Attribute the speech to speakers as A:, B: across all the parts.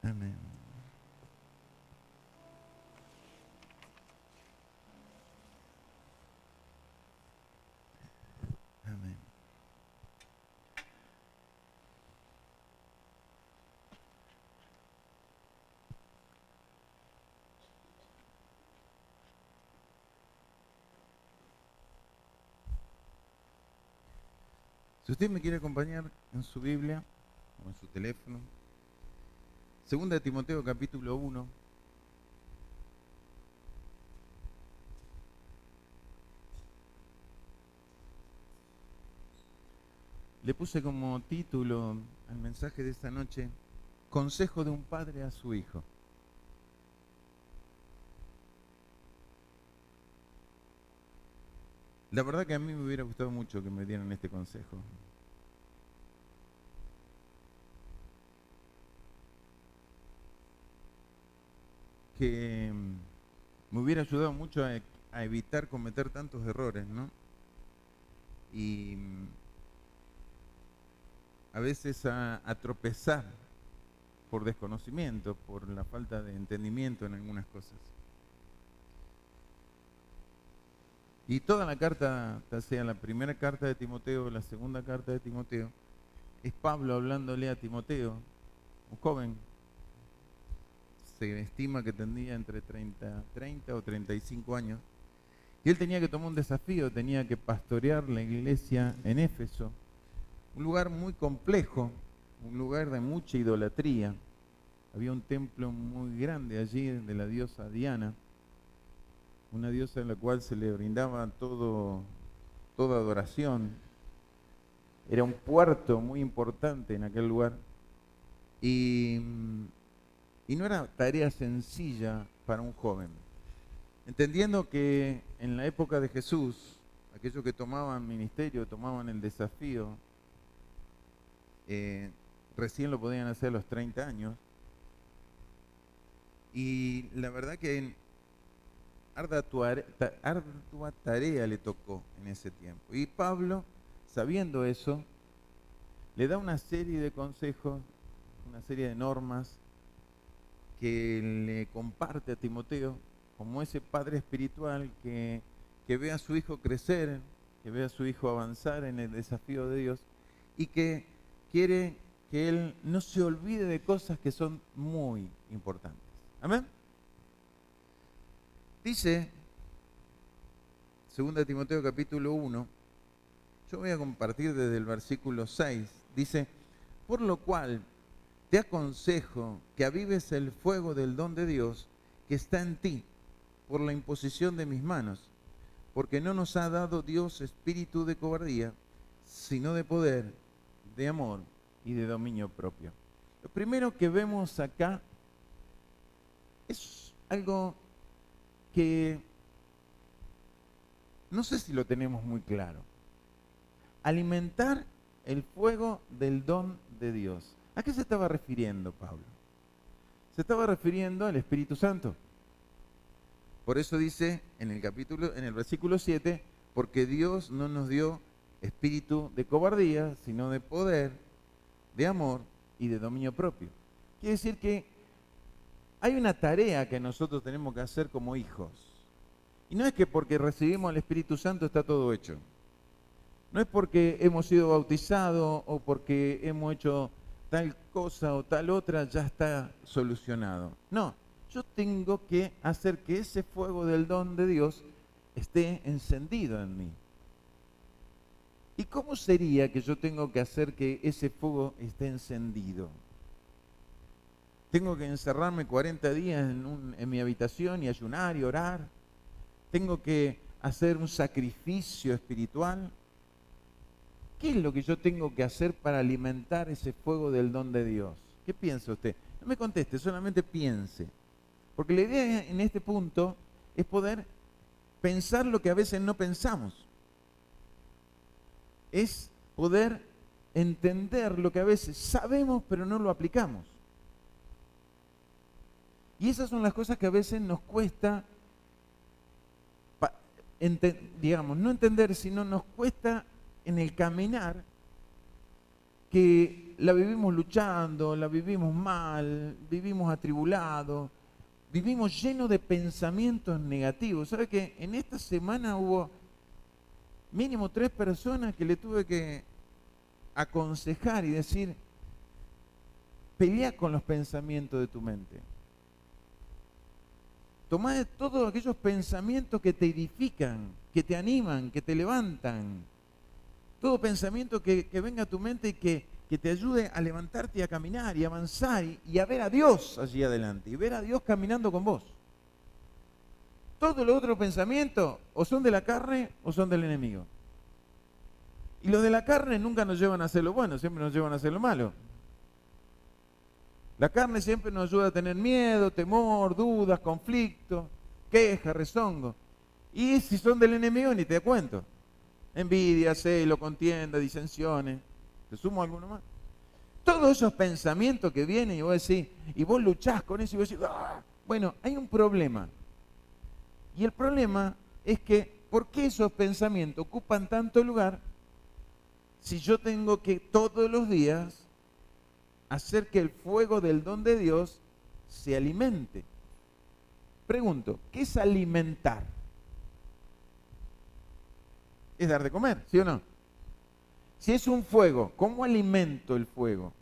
A: Amén. Amén. Si usted me quiere acompañar en su Biblia o en su teléfono, Segunda de Timoteo capítulo 1. Le puse como título al mensaje de esta noche, Consejo de un padre a su hijo. La verdad que a mí me hubiera gustado mucho que me dieran este consejo. Que me hubiera ayudado mucho a evitar cometer tantos errores, ¿no? Y a veces a tropezar por desconocimiento, por la falta de entendimiento en algunas cosas. Y toda la carta, ya sea la primera carta de Timoteo, la segunda carta de Timoteo, es Pablo hablándole a Timoteo, un joven, se estima que tendría entre 30 o 35 años, y él tenía que tomar un desafío, tenía que pastorear la iglesia en Éfeso, un lugar muy complejo, un lugar de mucha idolatría. Había un templo muy grande allí de la diosa Diana, una diosa a la cual se le brindaba toda adoración. Era un puerto muy importante en aquel lugar y, y no era tarea sencilla para un joven. Entendiendo que en la época de Jesús, aquellos que tomaban ministerio, tomaban el desafío, recién lo podían hacer a los 30 años. Y la verdad que ardua tarea le tocó en ese tiempo. Y Pablo, sabiendo eso, le da una serie de consejos, una serie de normas que le comparte a Timoteo como ese padre espiritual que ve a su hijo crecer, que ve a su hijo avanzar en el desafío de Dios y que quiere que él no se olvide de cosas que son muy importantes. Amén. Dice 2 Timoteo capítulo 1, yo voy a compartir desde el versículo 6, dice, por lo cual te aconsejo que avives el fuego del don de Dios que está en ti por la imposición de mis manos, porque no nos ha dado Dios espíritu de cobardía, sino de poder, de amor y de dominio propio. Lo primero que vemos acá es algo que no sé si lo tenemos muy claro. Alimentar el fuego del don de Dios. ¿A qué se estaba refiriendo Pablo? Se estaba refiriendo al Espíritu Santo. Por eso dice en el versículo 7, porque Dios no nos dio espíritu de cobardía, sino de poder, de amor y de dominio propio. Quiere decir que hay una tarea que nosotros tenemos que hacer como hijos. Y no es que porque recibimos el Espíritu Santo está todo hecho. No es porque hemos sido bautizados o porque hemos hecho tal cosa o tal otra, ya está solucionado. No, yo tengo que hacer que ese fuego del don de Dios esté encendido en mí. ¿Y cómo sería que yo tengo que hacer que ese fuego esté encendido? Tengo que encerrarme 40 días en mi habitación y ayunar y orar. Tengo que hacer un sacrificio espiritual. ¿Qué es lo que yo tengo que hacer para alimentar ese fuego del don de Dios? ¿Qué piensa usted? No me conteste, solamente piense. Porque la idea en este punto es poder pensar lo que a veces no pensamos. Es poder entender lo que a veces sabemos pero no lo aplicamos. Y esas son las cosas que a veces nos cuesta, digamos, no entender, sino nos cuesta en el caminar que la vivimos luchando, la vivimos mal, vivimos atribulados, vivimos llenos de pensamientos negativos. ¿Sabe que en esta semana hubo mínimo 3 personas que le tuve que aconsejar y decir, pelea con los pensamientos de tu mente? Tomá de todos aquellos pensamientos que te edifican, que te animan, que te levantan. Todo pensamiento que venga a tu mente y que te ayude a levantarte y a caminar y avanzar y a ver a Dios allí adelante y ver a Dios caminando con vos. Todos los otros pensamientos o son de la carne o son del enemigo. Y los de la carne nunca nos llevan a hacer lo bueno, siempre nos llevan a hacer lo malo. La carne siempre nos ayuda a tener miedo, temor, dudas, conflictos, quejas, rezongo. Y si son del enemigo, ni te cuento. Envidia, celo, contienda, disensiones. ¿Te sumo alguno más? Todos esos pensamientos que vienen y vos decís, y vos luchás con eso y vos decís, ¡ah! Bueno, hay un problema. Y el problema es que, ¿por qué esos pensamientos ocupan tanto lugar si yo tengo que todos los días hacer que el fuego del don de Dios se alimente? Pregunto, ¿qué es alimentar? Es dar de comer, ¿sí o no? Si es un fuego, ¿cómo alimento el fuego?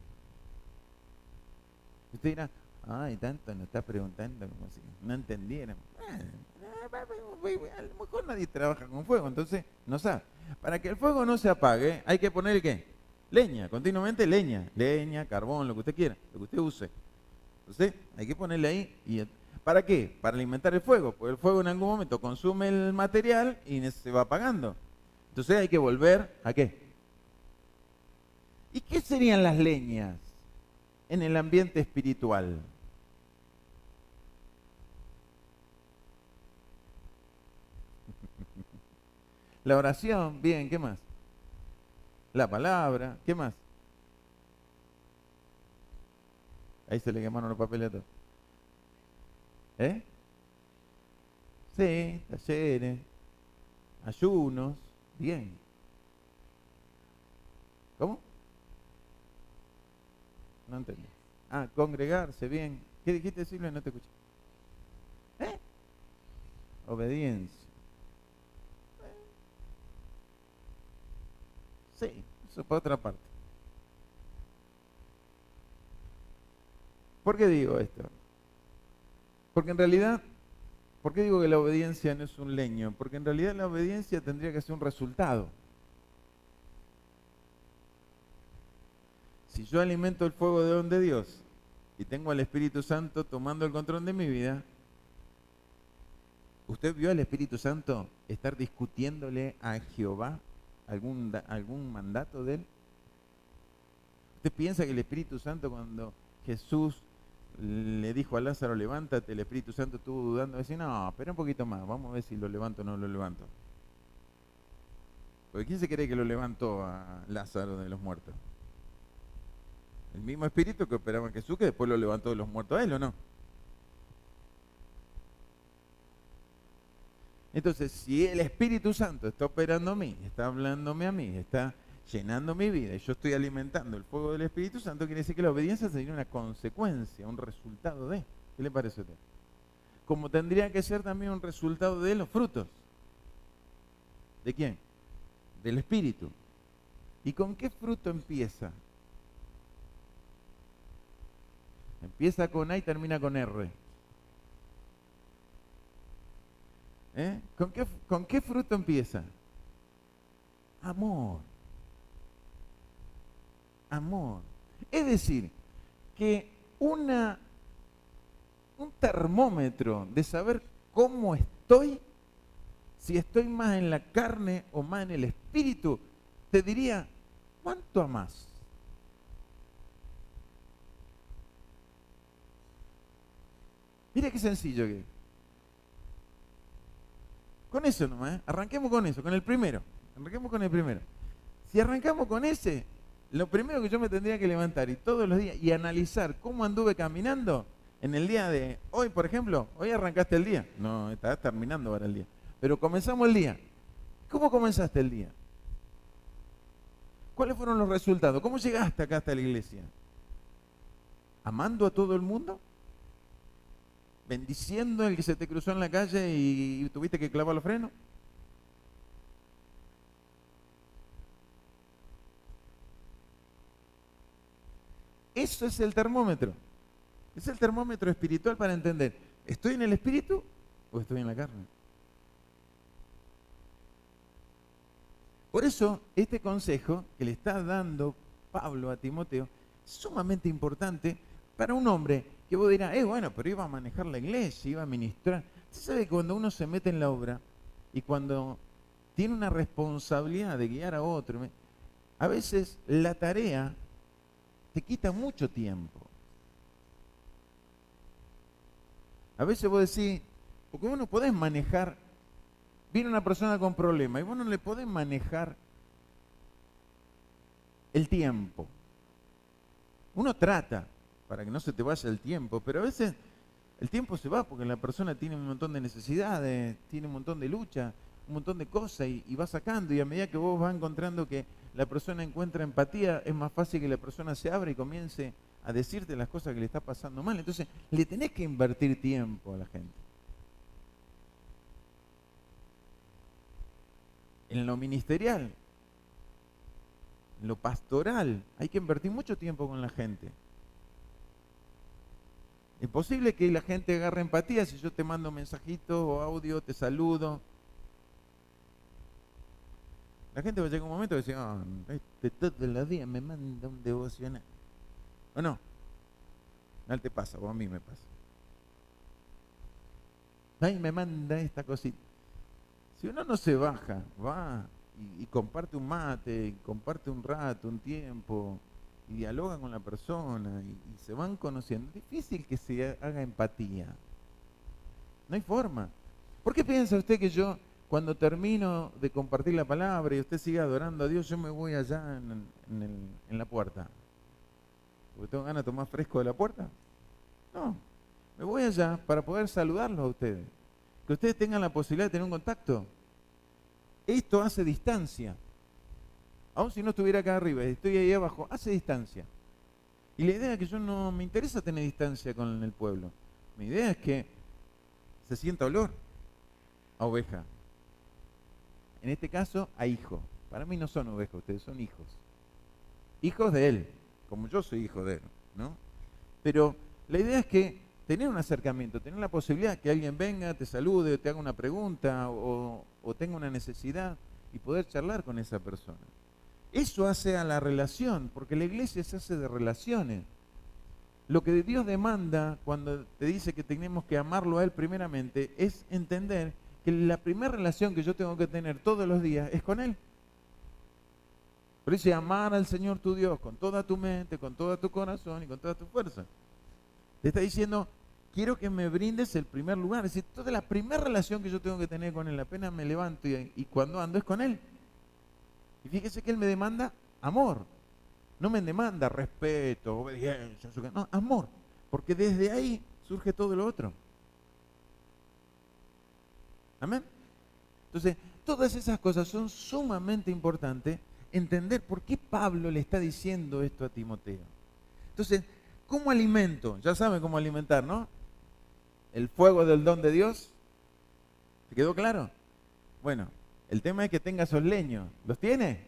A: Usted dirá, ay, tanto nos está preguntando como si no entendiéramos. A lo mejor nadie trabaja con fuego, entonces no sabe. Para que el fuego no se apague, hay que poner ¿qué? Leña, continuamente leña. Leña, carbón, lo que usted quiera, lo que usted use. Entonces, hay que ponerle ahí. ¿Para qué? Para alimentar el fuego, porque el fuego en algún momento consume el material y se va apagando. Entonces hay que volver ¿a qué? ¿Y qué serían las leñas en el ambiente espiritual? La oración, bien, ¿qué más? La palabra, ¿qué más? Ahí se le quemaron los papeles a todos. ¿Eh? Sí, talleres, ayunos, bien. ¿Cómo? No entendí. Ah, congregarse, bien. ¿Qué dijiste, Silvia? No te escuché. ¿Eh? Obediencia. Sí, eso por otra parte. ¿Por qué digo esto? Porque en realidad, ¿por qué digo que la obediencia no es un leño? Porque en realidad la obediencia tendría que ser un resultado. Si yo alimento el fuego de don de Dios y tengo al Espíritu Santo tomando el control de mi vida, ¿usted vio al Espíritu Santo estar discutiéndole a Jehová algún mandato de él? ¿Usted piensa que el Espíritu Santo, cuando Jesús le dijo a Lázaro, levántate, el Espíritu Santo estuvo dudando, decía, no, espera un poquito más, vamos a ver si lo levanto o no lo levanto? Porque ¿quién se cree que lo levantó a Lázaro de los muertos? El mismo Espíritu que operaba en Jesús, que después lo levantó de los muertos a él, ¿o no? Entonces, si el Espíritu Santo está operando a mí, está hablándome a mí, está llenando mi vida y yo estoy alimentando el fuego del Espíritu Santo, quiere decir que la obediencia sería una consecuencia, un resultado de. ¿Qué le parece a usted? Como tendría que ser también un resultado de los frutos. ¿De quién? Del Espíritu. ¿Y con qué fruto empieza? Empieza con A y termina con R. ¿Eh? ¿Con qué fruto empieza? Amor. Amor. Es decir, que un termómetro de saber cómo estoy, si estoy más en la carne o más en el espíritu, te diría, ¿cuánto amás? Mira qué sencillo que es. Con eso nomás, ¿eh? Arranquemos con eso, con el primero. Arranquemos con el primero. Si arrancamos con ese, lo primero que yo me tendría que levantar y todos los días y analizar cómo anduve caminando en el día de hoy, por ejemplo. Hoy arrancaste el día. No, estás terminando ahora el día. Pero comenzamos el día. ¿Cómo comenzaste el día? ¿Cuáles fueron los resultados? ¿Cómo llegaste acá hasta la iglesia? ¿Amando a todo el mundo? ¿Bendiciendo al que se te cruzó en la calle y tuviste que clavar los frenos? Eso es el termómetro. Es el termómetro espiritual para entender, ¿estoy en el espíritu o estoy en la carne? Por eso, este consejo que le está dando Pablo a Timoteo es sumamente importante para un hombre que vos dirás, bueno, pero iba a manejar la iglesia, iba a ministrar. Usted sabe que cuando uno se mete en la obra y cuando tiene una responsabilidad de guiar a otro, a veces la tarea te quita mucho tiempo. A veces vos decís, porque vos no podés manejar, viene una persona con problemas y vos no le podés manejar el tiempo. Uno trata para que no se te vaya el tiempo, pero a veces el tiempo se va porque la persona tiene un montón de necesidades, tiene un montón de lucha, un montón de cosas y va sacando, y a medida que vos vas encontrando que la persona encuentra empatía, es más fácil que la persona se abra y comience a decirte las cosas que le está pasando mal. Entonces, le tenés que invertir tiempo a la gente. En lo ministerial, en lo pastoral, hay que invertir mucho tiempo con la gente. Es posible que la gente agarre empatía si yo te mando mensajitos o audio, te saludo. La gente va a llegar un momento y decir, todos los días me manda un devocional. ¿O no? No te pasa, o a mí me pasa. Ay, me manda esta cosita. Si uno no se baja, va y comparte un mate, comparte un rato, un tiempo, y dialoga con la persona, y se van conociendo, es difícil que se haga empatía. No hay forma. ¿Por qué piensa usted que yo, cuando termino de compartir la palabra y usted sigue adorando a Dios, yo me voy allá en la puerta? ¿Porque tengo ganas de tomar fresco de la puerta? No, me voy allá para poder saludarlos a ustedes. Que ustedes tengan la posibilidad de tener un contacto. Esto hace distancia. Aun si no estuviera acá arriba, estoy ahí abajo, hace distancia. Y la idea es que yo no me interesa tener distancia con el pueblo. Mi idea es que se sienta olor a oveja. En este caso, a hijo. Para mí no son ovejas, ustedes son hijos. Hijos de Él, como yo soy hijo de Él, ¿no? Pero la idea es que tener un acercamiento, tener la posibilidad que alguien venga, te salude, o te haga una pregunta, o tenga una necesidad, y poder charlar con esa persona. Eso hace a la relación, porque la iglesia se hace de relaciones. Lo que Dios demanda cuando te dice que tenemos que amarlo a Él primeramente es entender que la primera relación que yo tengo que tener todos los días es con Él. Pero dice amar al Señor tu Dios con toda tu mente, con todo tu corazón y con toda tu fuerza. Te está diciendo, quiero que me brindes el primer lugar. Es decir, toda la primera relación que yo tengo que tener con Él, apenas me levanto y cuando ando es con Él. Y fíjese que Él me demanda amor. No me demanda respeto, obediencia, no, amor. Porque desde ahí surge todo lo otro. Amén. Entonces, todas esas cosas son sumamente importantes. Entender por qué Pablo le está diciendo esto a Timoteo. Entonces, ¿cómo alimento? Ya saben cómo alimentar, ¿no? El fuego del don de Dios. ¿Te quedó claro? Bueno, el tema es que tenga esos leños. ¿Los tiene?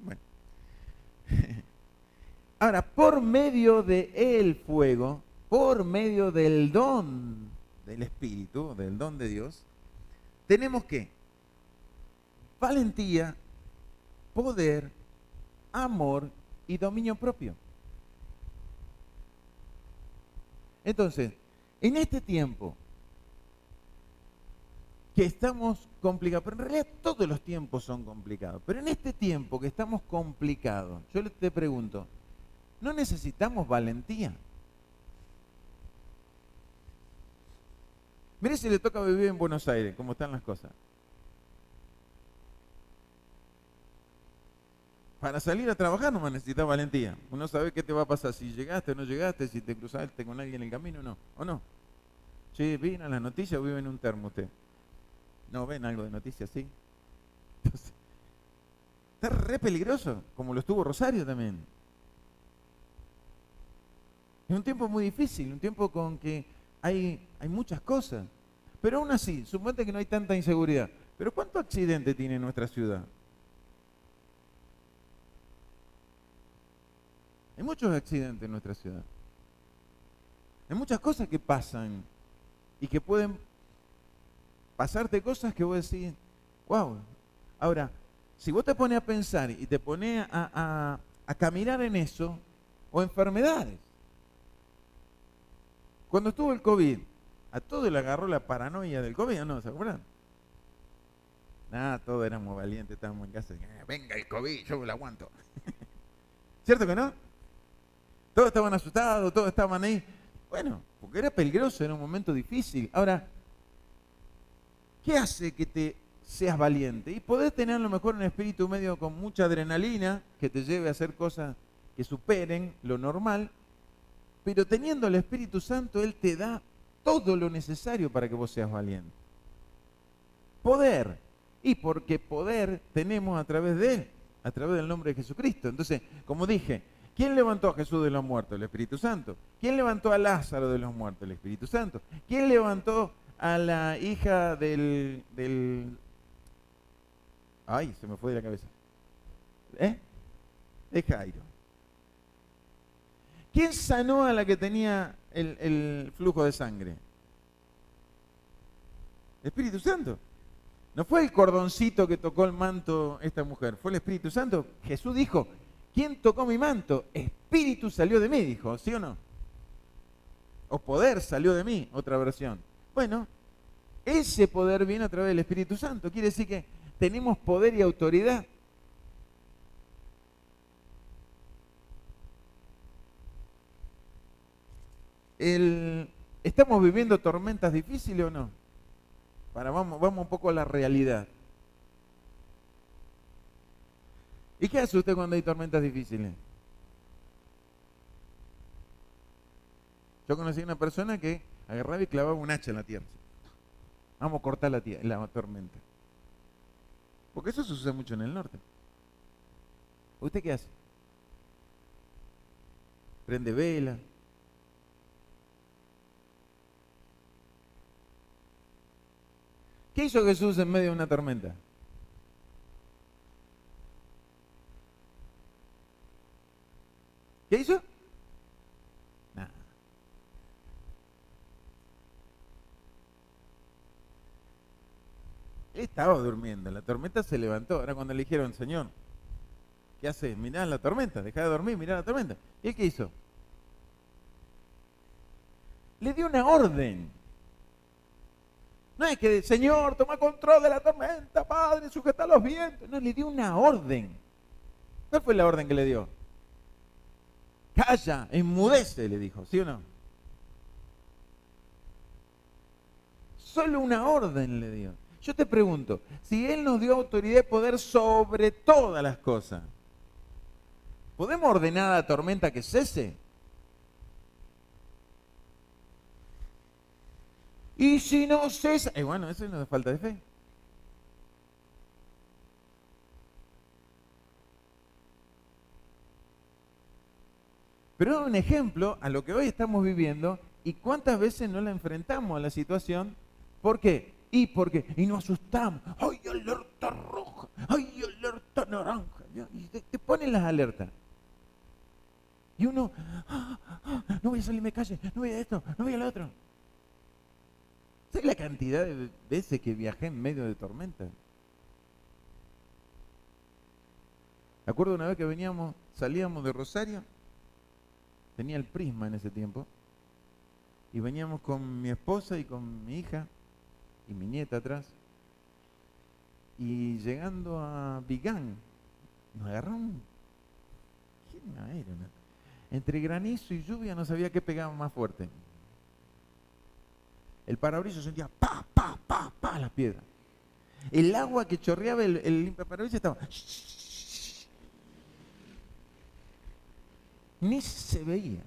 A: Bueno. Ahora, por medio del fuego, por medio del don del Espíritu, del don de Dios, tenemos que valentía, poder, amor y dominio propio. Entonces, en este tiempo que estamos complicados, pero en realidad todos los tiempos son complicados, pero en este tiempo que estamos complicados, yo te pregunto, ¿no necesitamos valentía? Mire si le toca vivir en Buenos Aires, cómo están las cosas. Para salir a trabajar no necesitas valentía. Uno sabe qué te va a pasar, si llegaste o no llegaste, si te cruzaste con alguien en el camino o no. ¿O no? Che, ¿vino las noticias o vive en un termo usted? ¿No ven algo de noticias, sí? Entonces, Está re peligroso, como lo estuvo Rosario también. Es un tiempo muy difícil, un tiempo con que hay muchas cosas. Pero aún así, suponte que no hay tanta inseguridad. Pero ¿cuánto accidente tiene nuestra ciudad? Hay muchos accidentes en nuestra ciudad. Hay muchas cosas que pasan y que pueden pasarte cosas que vos decís, wow. Ahora, si vos te pones a pensar y te pones a caminar en eso, o enfermedades. Cuando estuvo el COVID, a todos le agarró la paranoia del COVID, ¿no? ¿Se acuerdan? Nada, todos éramos valientes, estábamos en casa. Venga el COVID, yo lo aguanto. ¿Cierto que no? Todos estaban asustados, todos estaban ahí. Bueno, porque era peligroso, era un momento difícil. Ahora, ¿qué hace que te seas valiente? Y podés tener a lo mejor un espíritu medio con mucha adrenalina, que te lleve a hacer cosas que superen lo normal, pero teniendo el Espíritu Santo, Él te da todo lo necesario para que vos seas valiente. Poder. Y porque poder tenemos a través de Él, a través del nombre de Jesucristo. Entonces, como dije, ¿quién levantó a Jesús de los muertos? El Espíritu Santo. ¿Quién levantó a Lázaro de los muertos? El Espíritu Santo. ¿Quién levantó a la hija del... Ay, se me fue de la cabeza. De Jairo. ¿Quién sanó a la que tenía el flujo de sangre? El Espíritu Santo. No fue el cordoncito que tocó el manto esta mujer, fue el Espíritu Santo. Jesús dijo, ¿quién tocó mi manto? Espíritu salió de mí, dijo, ¿sí o no? O poder salió de mí, otra versión. Bueno, ese poder viene a través del Espíritu Santo. Quiere decir que tenemos poder y autoridad. ¿Estamos viviendo tormentas difíciles o no? Vamos un poco a la realidad. ¿Y qué hace usted cuando hay tormentas difíciles? Yo conocí a una persona que agarraba y clavaba un hacha en la tierra. Vamos a cortar la tormenta. Porque eso se usa mucho en el norte. ¿Usted qué hace? Prende vela. ¿Qué hizo Jesús en medio de una tormenta? ¿Qué hizo? Nada. Él estaba durmiendo, la tormenta se levantó. Ahora cuando le dijeron, Señor, ¿qué haces? Mirá la tormenta, deja de dormir, mirá la tormenta. ¿Y él qué hizo? Le dio una orden. No es que, Señor, toma control de la tormenta, Padre, sujeta los vientos. No, le dio una orden. ¿Cuál fue la orden que le dio? Calla, enmudece, le dijo, ¿sí o no? Solo una orden le dio. Yo te pregunto, si Él nos dio autoridad y poder sobre todas las cosas, ¿podemos ordenar a la tormenta que cese? Y si no cesa, bueno, eso no es falta de fe. Pero es un ejemplo a lo que hoy estamos viviendo y cuántas veces no la enfrentamos a la situación. ¿Por qué? Y nos asustamos. ¡Ay, alerta roja! ¡Ay, alerta naranja! Y te ponen las alertas. Y uno, no voy a salirme de calle, no voy a esto, no voy a lo otro. ¿Sabes la cantidad de veces que viajé en medio de tormenta? Me acuerdo una vez que salíamos de Rosario, tenía el Prisma en ese tiempo, y veníamos con mi esposa y con mi hija, y mi nieta atrás, y llegando a Vigán, nos agarraron, entre granizo y lluvia no sabía qué pegaba más fuerte. El parabrisas sentía pa, pa, pa, pa las piedras. El agua que chorreaba el limpiaparabrisas estaba... Ni se veía.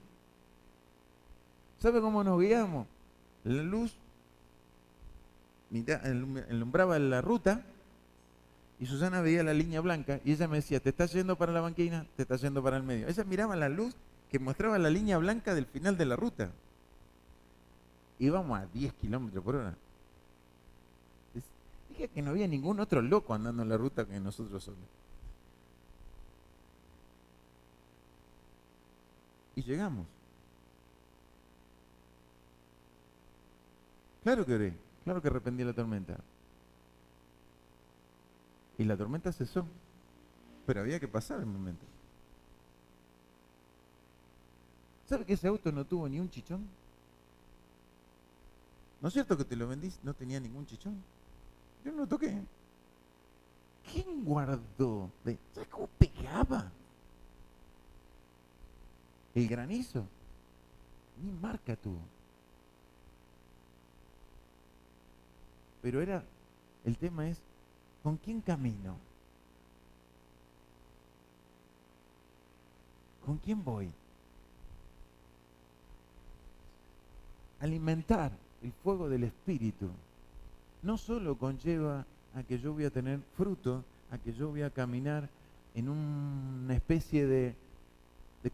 A: ¿Sabe cómo nos guiamos? La luz alumbraba la ruta y Susana veía la línea blanca y ella me decía, ¿te estás yendo para la banquina? ¿Te estás yendo para el medio? Ella miraba la luz que mostraba la línea blanca del final de la ruta. Íbamos a 10 kilómetros por hora. Dije que no había ningún otro loco andando en la ruta que nosotros solos. Y llegamos. Claro que oré, claro que arrepentí la tormenta. Y la tormenta cesó. Pero había que pasar el momento. ¿Sabe que ese auto no tuvo ni un chichón? ¿No es cierto que te lo vendí? No tenía ningún chichón. Yo no lo toqué. ¿Quién guardó? ¿Sabes cómo pegaba? El granizo. Ni marca tuvo. Pero el tema es, ¿con quién camino? ¿Con quién voy? Alimentar el fuego del Espíritu no solo conlleva a que yo voy a tener fruto, a que yo voy a caminar en una especie de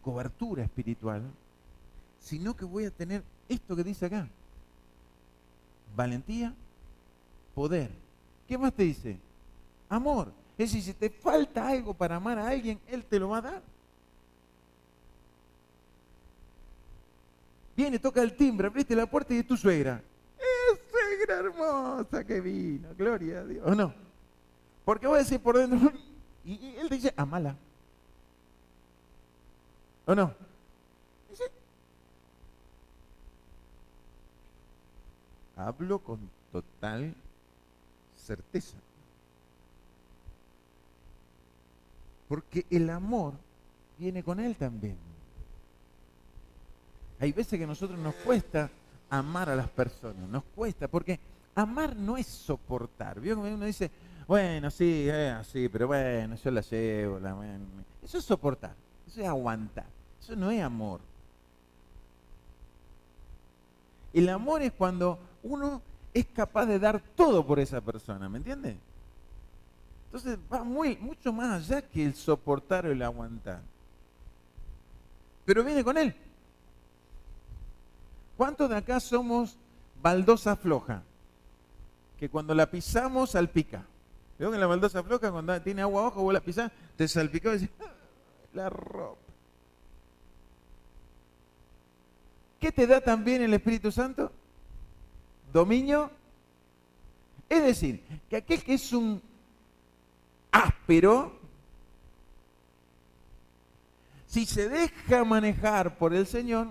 A: cobertura espiritual, sino que voy a tener esto que dice acá: valentía, poder. ¿Qué más te dice? Amor. Es decir, si te falta algo para amar a alguien, Él te lo va a dar. Viene, toca el timbre, abriste la puerta y es tu suegra. ¡Es suegra hermosa que vino! Gloria a Dios. ¿O no? Porque voy a decir por dentro, y Él te dice, amala. ¿O no? Dice, hablo con total certeza. Porque el amor viene con Él también. Hay veces que a nosotros nos cuesta amar a las personas, nos cuesta, porque amar no es soportar. ¿Vio? Uno dice, bueno, sí, sí, pero bueno, yo la llevo. Eso es soportar, eso es aguantar, eso no es amor. El amor es cuando uno es capaz de dar todo por esa persona, ¿me entiende? Entonces va mucho más allá que el soportar o el aguantar. Pero viene con Él. ¿Cuántos de acá somos baldosa floja? Que cuando la pisamos salpica. ¿Veo que la baldosa floja cuando tiene agua abajo vos la pisás, te salpicó y decís, la ropa? ¿Qué te da también el Espíritu Santo? Dominio. Es decir, que aquel que es un áspero, si se deja manejar por el Señor,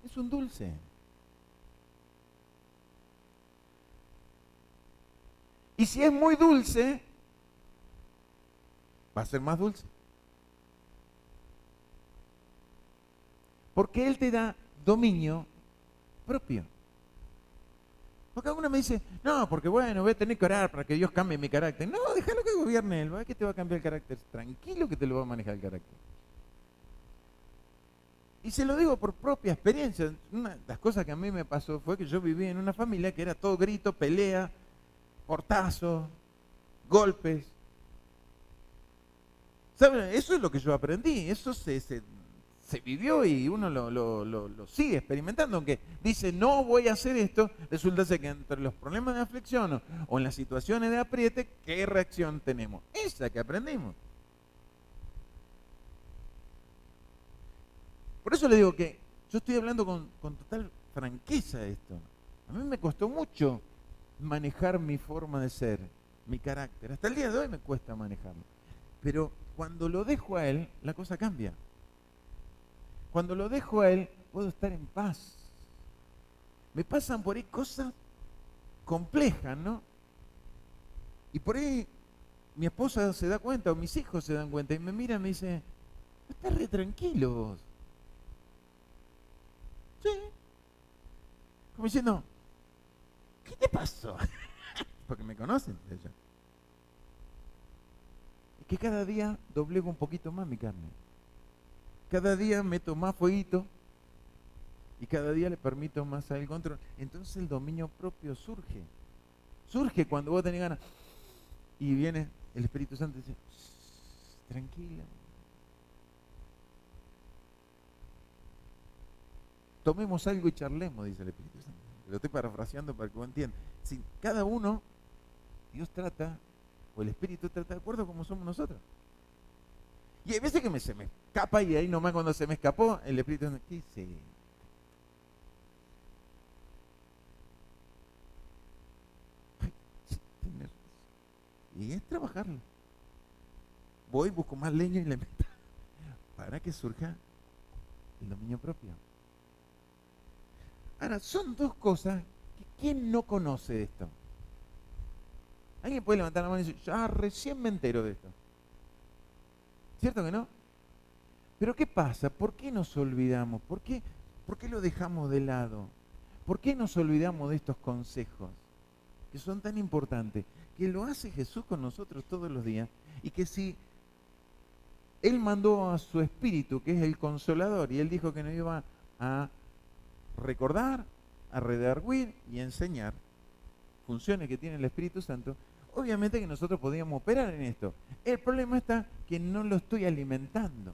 A: es un dulce. Y si es muy dulce, va a ser más dulce. Porque Él te da dominio propio. Porque alguno me dice, no, porque bueno, voy a tener que orar para que Dios cambie mi carácter. No, déjalo que gobierne Él, ¿va? ¿Qué te va a cambiar el carácter? Tranquilo que te lo va a manejar el carácter. Y se lo digo por propia experiencia. Una de las cosas que a mí me pasó fue que yo viví en una familia que era todo grito, pelea, portazo, golpes. ¿Saben? Eso es lo que yo aprendí. Eso se vivió y uno lo sigue experimentando. Aunque dice, no voy a hacer esto, resulta ser que entre los problemas de aflicción o en las situaciones de apriete, ¿qué reacción tenemos? Esa que aprendimos. Por eso le digo que yo estoy hablando con total franqueza de esto. A mí me costó mucho manejar mi forma de ser, mi carácter. Hasta el día de hoy me cuesta manejarlo. Pero cuando lo dejo a Él, la cosa cambia. Cuando lo dejo a Él, puedo estar en paz. Me pasan por ahí cosas complejas, ¿no? Y por ahí mi esposa se da cuenta, o mis hijos se dan cuenta, y me miran y me dicen, estás re tranquilo vos. Sí. Como diciendo, ¿qué te pasó? Porque me conocen ellos. Es que cada día doblego un poquito más mi carne. Cada día meto más fueguito y cada día le permito más al control. Entonces el dominio propio surge. Surge cuando vos tenés ganas. Y viene el Espíritu Santo y dice, tranquila. Tomemos algo y charlemos, dice el Espíritu Santo. Lo estoy parafraseando para que vos entiendas. Si cada uno, Dios trata, o el Espíritu trata de acuerdo como somos nosotros. Y hay veces que se me escapa y ahí nomás cuando se me escapó, el Espíritu Santo, ¿qué hice? Y es trabajarlo. Voy, busco más leña y le meto para que surja el dominio propio. Ahora, son dos cosas que ¿quién no conoce de esto? Alguien puede levantar la mano y decir, ya recién me entero de esto. ¿Cierto que no? Pero ¿qué pasa? ¿Por qué nos olvidamos? ¿Por qué lo dejamos de lado? ¿Por qué nos olvidamos de estos consejos que son tan importantes? Que lo hace Jesús con nosotros todos los días y que si Él mandó a su Espíritu, que es el Consolador, y Él dijo que nos iba a recordar, a redarguir y a enseñar funciones que tiene el Espíritu Santo, obviamente que nosotros podíamos operar en esto. El problema está que no lo estoy alimentando.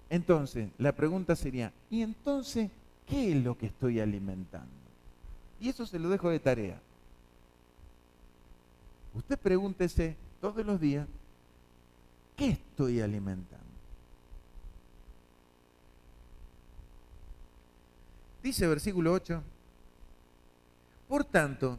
A: Entonces, la pregunta sería, ¿y entonces qué es lo que estoy alimentando? Y eso se lo dejo de tarea. Usted pregúntese todos los días, ¿qué estoy alimentando? Dice versículo 8, por tanto,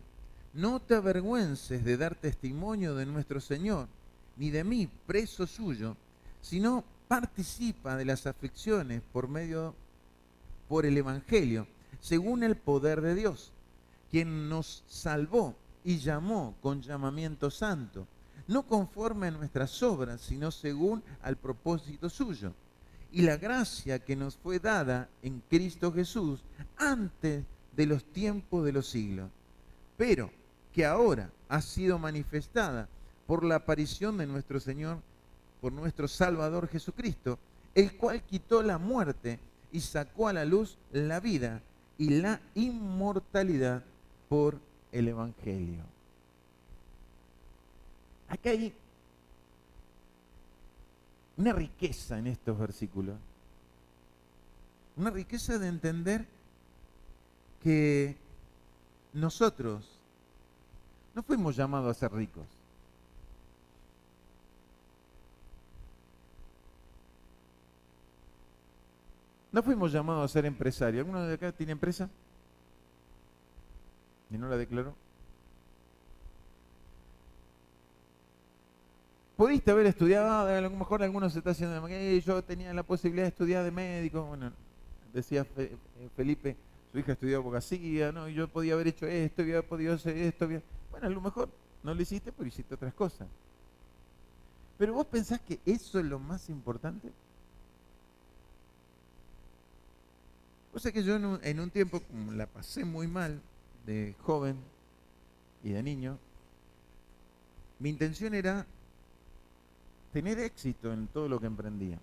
A: no te avergüences de dar testimonio de nuestro Señor, ni de mí, preso suyo, sino participa de las aflicciones por el Evangelio, según el poder de Dios, quien nos salvó y llamó con llamamiento santo, no conforme a nuestras obras, sino según al propósito suyo. Y la gracia que nos fue dada en Cristo Jesús antes de los tiempos de los siglos, pero que ahora ha sido manifestada por la aparición de nuestro Señor, por nuestro Salvador Jesucristo, el cual quitó la muerte y sacó a la luz la vida y la inmortalidad por el Evangelio. Acá hay una riqueza en estos versículos, una riqueza de entender que nosotros no fuimos llamados a ser ricos. No fuimos llamados a ser empresarios. ¿Alguno de acá tiene empresa? ¿Y no la declaró? Pudiste haber estudiado, a lo mejor algunos se está haciendo, yo tenía la posibilidad de estudiar de médico, bueno, decía Felipe, su hija estudió abogacía, ¿no? Y yo podía haber hecho esto, había podido hacer esto, bueno, a lo mejor no lo hiciste, pero hiciste otras cosas. Pero vos pensás que eso es lo más importante. O sea que yo en un tiempo la pasé muy mal, de joven y de niño, mi intención era tener éxito en todo lo que emprendía.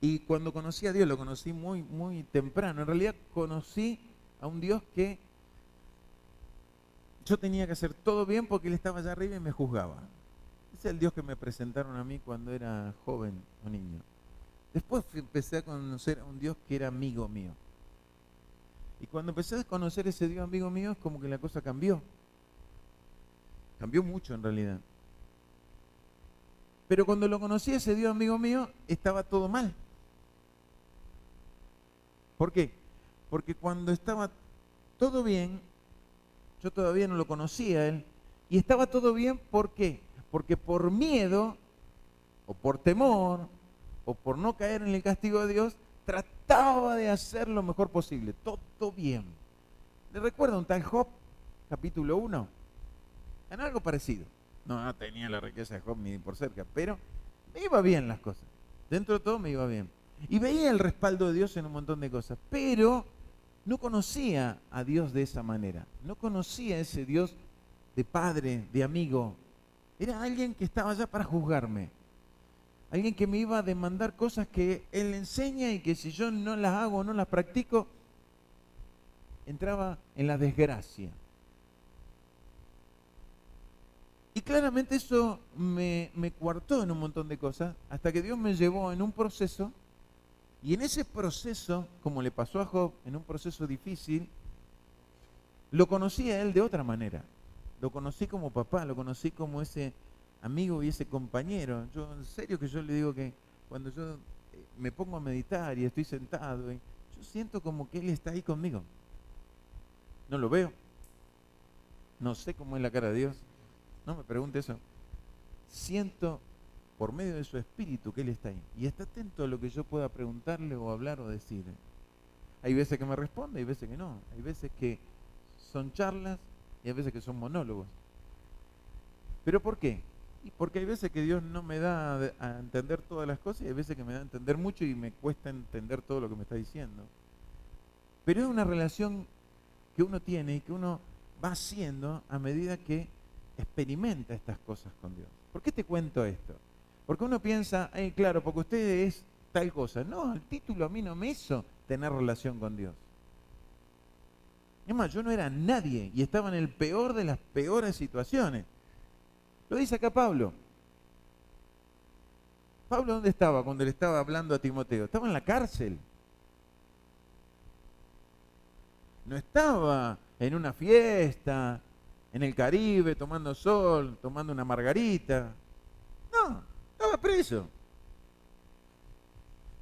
A: Y cuando conocí a Dios, lo conocí muy, muy temprano. En realidad conocí a un Dios que yo tenía que hacer todo bien porque Él estaba allá arriba y me juzgaba. Ese es el Dios que me presentaron a mí cuando era joven o niño. Después empecé a conocer a un Dios que era amigo mío. Y cuando empecé a conocer ese Dios amigo mío, es como que la cosa cambió. Cambió mucho en realidad. Pero cuando lo conocí a ese Dios amigo mío, estaba todo mal. ¿Por qué? Porque cuando estaba todo bien, yo todavía no lo conocía a Él, y estaba todo bien, ¿por qué? Porque por miedo, o por temor, o por no caer en el castigo de Dios, trataba de hacer lo mejor posible, todo bien. ¿Le recuerda un tal Job, capítulo 1? En algo parecido. No tenía la riqueza de Job ni por cerca, pero me iba bien las cosas. Dentro de todo me iba bien. Y veía el respaldo de Dios en un montón de cosas, pero no conocía a Dios de esa manera. No conocía a ese Dios de padre, de amigo. Era alguien que estaba allá para juzgarme. Alguien que me iba a demandar cosas que Él enseña y que si yo no las hago o no las practico, entraba en la desgracia. claramente eso me coartó en un montón de cosas, hasta que Dios me llevó en un proceso, y en ese proceso, como le pasó a Job, en un proceso difícil, lo conocí a él de otra manera. Lo conocí como papá, lo conocí como ese amigo y ese compañero. Yo, en serio que yo le digo que cuando yo me pongo a meditar y estoy sentado, yo siento como que él está ahí conmigo. No lo veo, no sé cómo es la cara de Dios, no me pregunte eso. Siento por medio de su espíritu que él está ahí y está atento a lo que yo pueda preguntarle o hablar o decir. Hay veces que me responde, hay veces que no, hay veces que son charlas y hay veces que son monólogos. ¿Pero por qué? Y porque hay veces que Dios no me da a entender todas las cosas y hay veces que me da a entender mucho y me cuesta entender todo lo que me está diciendo. Pero es una relación que uno tiene y que uno va haciendo a medida que experimenta estas cosas con Dios. ¿Por qué te cuento esto? Porque uno piensa, claro, porque usted es tal cosa. No, el título a mí no me hizo tener relación con Dios. Es más, yo no era nadie y estaba en el peor de las peores situaciones. Lo dice acá Pablo. Pablo, ¿dónde estaba cuando le estaba hablando a Timoteo? Estaba en la cárcel. No estaba en una fiesta, en el Caribe, tomando sol, tomando una margarita. No, estaba preso.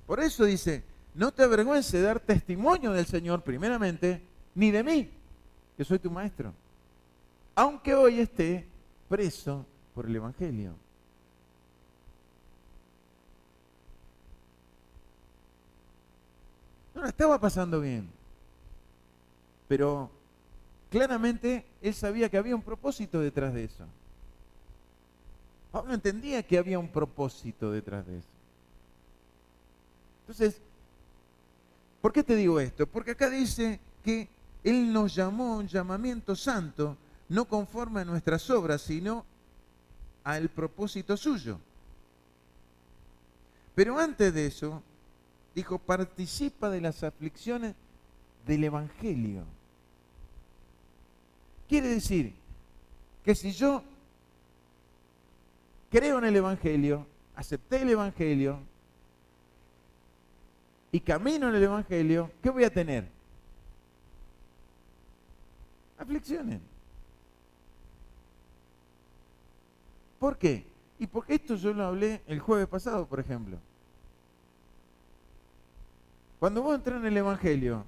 A: Por eso dice, no te avergüences de dar testimonio del Señor primeramente, ni de mí, que soy tu maestro. Aunque hoy esté preso por el Evangelio. No la estaba pasando bien. Pero claramente él sabía que había un propósito detrás de eso. Pablo entendía que había un propósito detrás de eso. Entonces, ¿por qué te digo esto? Porque acá dice que Él nos llamó a un llamamiento santo, no conforme a nuestras obras, sino al propósito suyo. Pero antes de eso, dijo, participa de las aflicciones del Evangelio. Quiere decir que si yo creo en el Evangelio, acepté el Evangelio y camino en el Evangelio, ¿qué voy a tener? Aflicciones. ¿Por qué? Y porque esto yo lo hablé el jueves pasado, por ejemplo. Cuando vos entras en el Evangelio,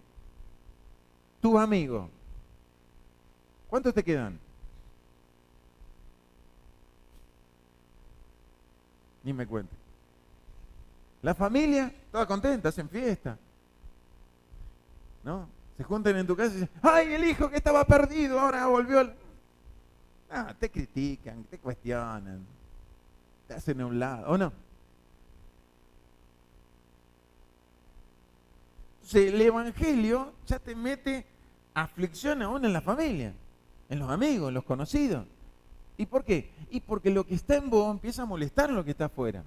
A: tus amigos, ¿cuántos te quedan? Ni me cuentes. La familia, toda contenta, hacen fiesta. ¿No? Se juntan en tu casa y dicen, ¡ay, el hijo que estaba perdido ahora volvió! Te critican, te cuestionan, te hacen a un lado, ¿o no? Entonces, el Evangelio ya te mete aflicción aún en la familia, en los amigos, en los conocidos. ¿Y por qué? Y porque lo que está en vos empieza a molestar lo que está afuera.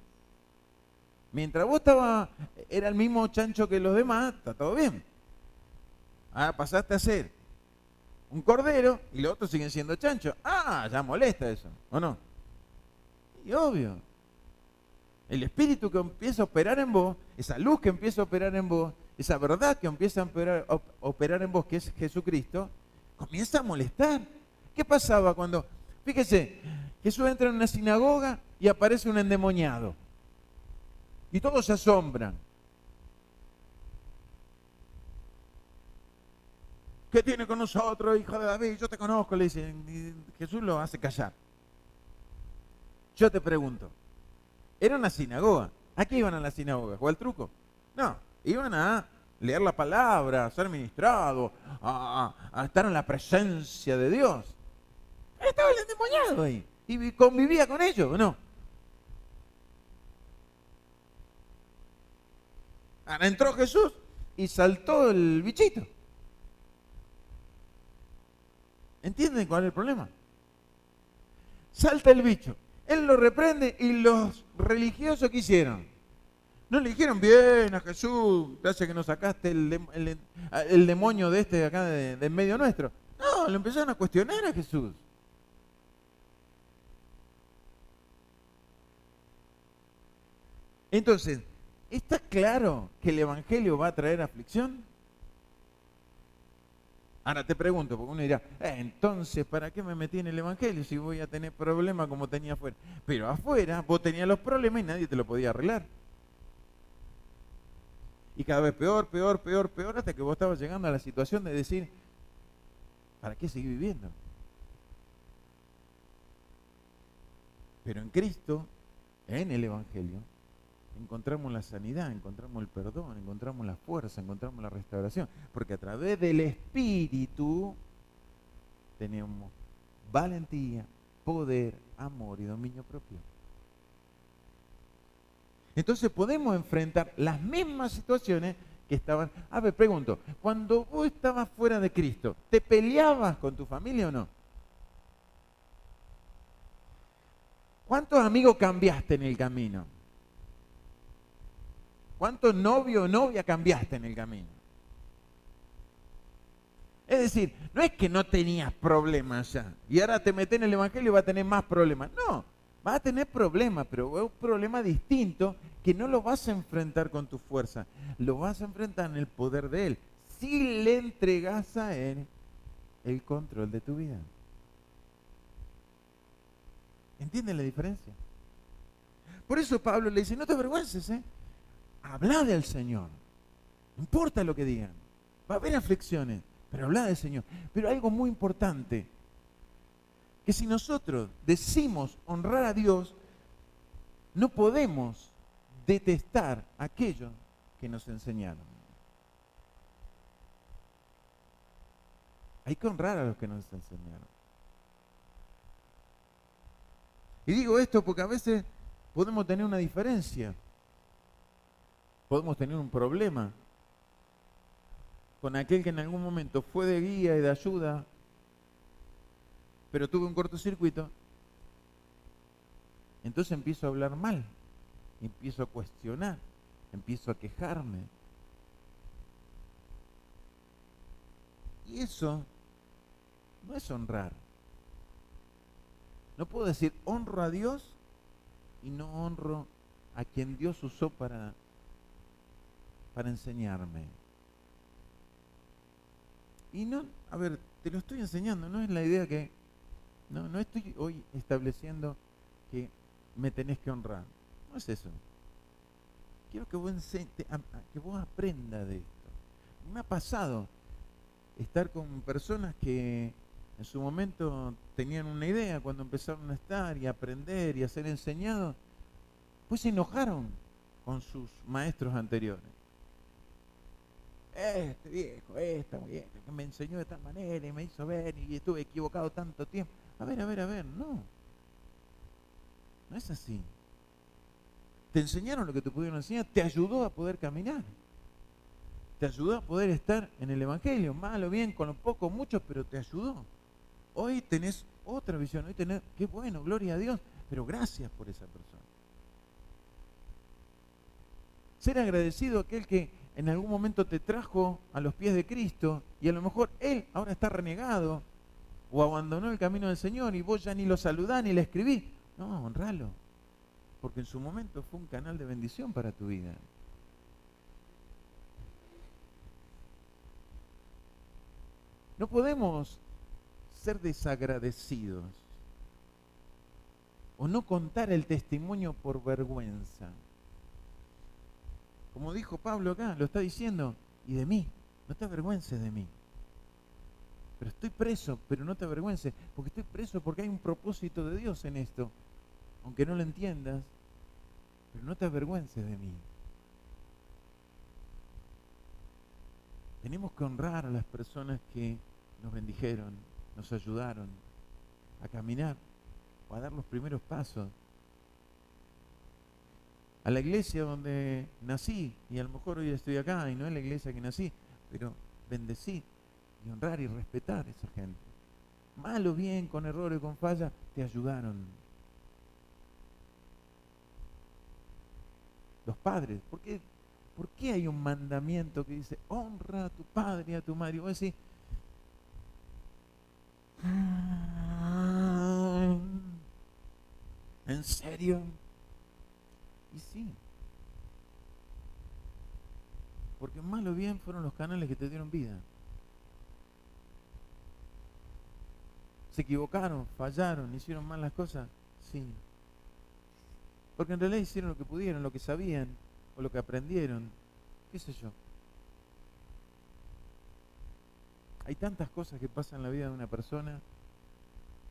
A: Mientras vos era el mismo chancho que los demás, está todo bien. Pasaste a ser un cordero y los otros siguen siendo chanchos. Ya molesta eso, ¿o no? Y obvio. El espíritu que empieza a operar en vos, esa luz que empieza a operar en vos, esa verdad que empieza a operar en vos, que es Jesucristo, comienza a molestar. ¿Qué pasaba cuando, fíjese, Jesús entra en una sinagoga y aparece un endemoniado? Y todos se asombran. ¿Qué tiene con nosotros, hijo de David? Yo te conozco, le dicen. Y Jesús lo hace callar. Yo te pregunto, era una sinagoga. ¿A qué iban a la sinagoga? ¿Jugar al truco? No, iban a leer la palabra, a ser ministrado, a estar en la presencia de Dios. Estaba el endemoniado ahí y convivía con ellos, ¿o no? Ahora entró Jesús y saltó el bichito. ¿Entienden cuál es el problema? Salta el bicho. Él lo reprende y los religiosos, ¿qué hicieron? No le dijeron, bien a Jesús, gracias que nos sacaste el demonio de acá de en medio nuestro. No, le empezaron a cuestionar a Jesús. Entonces, ¿está claro que el Evangelio va a traer aflicción? Ahora te pregunto, porque uno dirá, entonces, ¿para qué me metí en el Evangelio si voy a tener problemas como tenía afuera? Pero afuera vos tenías los problemas y nadie te lo podía arreglar. Y cada vez peor, peor, peor, peor, hasta que vos estabas llegando a la situación de decir, ¿para qué seguir viviendo? Pero en Cristo, en el Evangelio, encontramos la sanidad, encontramos el perdón, encontramos la fuerza, encontramos la restauración. Porque a través del Espíritu tenemos valentía, poder, amor y dominio propio. Entonces podemos enfrentar las mismas situaciones que estaban. A ver, pregunto, cuando vos estabas fuera de Cristo, ¿te peleabas con tu familia o no? ¿Cuántos amigos cambiaste en el camino? ¿Cuántos novios o novia cambiaste en el camino? Es decir, no es que no tenías problemas ya y ahora te metes en el Evangelio y vas a tener más problemas. No, vas a tener problemas, pero es un problema distinto que no lo vas a enfrentar con tu fuerza, lo vas a enfrentar en el poder de Él. Si le entregas a Él el control de tu vida. ¿Entienden la diferencia? Por eso Pablo le dice, no te avergüences, habla del Señor. No importa lo que digan. Va a haber aflicciones, pero habla del Señor. Pero algo muy importante, que si nosotros decimos honrar a Dios, no podemos detestar a aquellos que nos enseñaron. Hay que honrar a los que nos enseñaron. Y digo esto porque a veces podemos tener una diferencia, podemos tener un problema con aquel que en algún momento fue de guía y de ayuda, pero tuve un cortocircuito. Entonces empiezo a hablar mal, empiezo a cuestionar, empiezo a quejarme. Y eso no es honrar. No puedo decir honro a Dios y no honro a quien Dios usó para enseñarme. Y no, a ver, te lo estoy enseñando, no es la idea que, no estoy hoy estableciendo que me tenés que honrar. No es eso. Quiero que vos, que vos aprendas de esto. Me ha pasado estar con personas que en su momento tenían una idea cuando empezaron a estar y a aprender y a ser enseñados, pues se enojaron con sus maestros anteriores. Este viejo, esta vieja que me enseñó de tal manera y me hizo ver y estuve equivocado tanto tiempo. A ver, no es así. Te enseñaron lo que te pudieron enseñar, te ayudó a poder caminar, te ayudó a poder estar en el Evangelio, mal o bien, con lo poco o mucho, pero te ayudó. Hoy tenés otra visión, hoy tenés, qué bueno, gloria a Dios, pero gracias por esa persona. Ser agradecido a aquel que en algún momento te trajo a los pies de Cristo y a lo mejor él ahora está renegado o abandonó el camino del Señor y vos ya ni lo saludás ni le escribís. No, honralo, porque en su momento fue un canal de bendición para tu vida. No podemos ser desagradecidos o no contar el testimonio por vergüenza. Como dijo Pablo acá, lo está diciendo, y de mí, no te avergüences de mí. Pero estoy preso, pero no te avergüences, porque estoy preso porque hay un propósito de Dios en esto. Aunque no lo entiendas, pero no te avergüences de mí. Tenemos que honrar a las personas que nos bendijeron, nos ayudaron a caminar o a dar los primeros pasos. A la iglesia donde nací, y a lo mejor hoy estoy acá y no es la iglesia que nací, pero bendecir y honrar y respetar a esa gente. Mal o bien, con errores o con fallas, te ayudaron. Los padres, ¿por qué hay un mandamiento que dice honra a tu padre y a tu madre? Y vos decís, ¿en serio? Y sí, Porque mal o bien fueron los canales que te dieron vida. ¿Se equivocaron, fallaron, hicieron mal las cosas? Sí. Porque en realidad hicieron lo que pudieron, lo que sabían, o lo que aprendieron, qué sé yo. Hay tantas cosas que pasan en la vida de una persona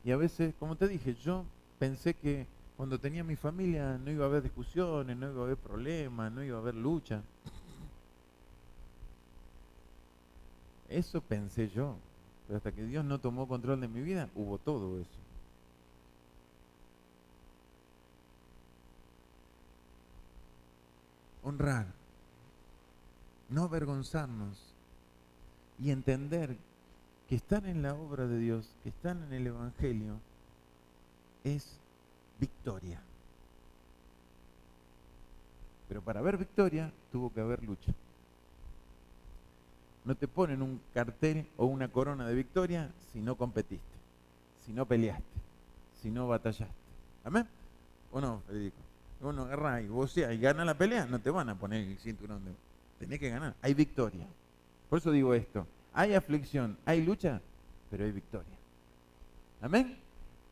A: y a veces, como te dije, yo pensé que cuando tenía mi familia no iba a haber discusiones, no iba a haber problemas, no iba a haber lucha. Eso pensé yo, pero hasta que Dios no tomó control de mi vida, hubo todo eso. Honrar, no avergonzarnos y entender que estar en la obra de Dios, que estar en el Evangelio, es victoria. Pero para haber victoria, tuvo que haber lucha. No te ponen un cartel o una corona de victoria si no competiste, si no peleaste, si no batallaste. ¿Amén? ¿O no, Federico? Uno agarra y vocea y gana la pelea, no te van a poner el cinturón de... Tenés que ganar, hay victoria. Por eso digo esto, hay aflicción, hay lucha, pero hay victoria. ¿Amén?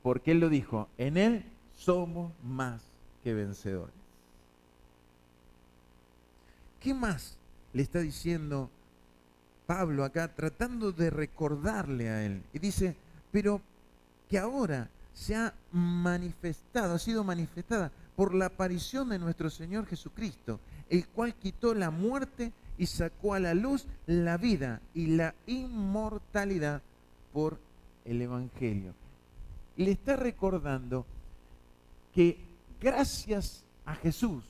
A: Porque Él lo dijo, en Él somos más que vencedores. ¿Qué más le está diciendo Pablo acá, tratando de recordarle a él? Y dice, pero que ahora se ha manifestado, ha sido manifestada por la aparición de nuestro Señor Jesucristo, el cual quitó la muerte y sacó a la luz la vida y la inmortalidad por el Evangelio. Le está recordando que gracias a Jesús,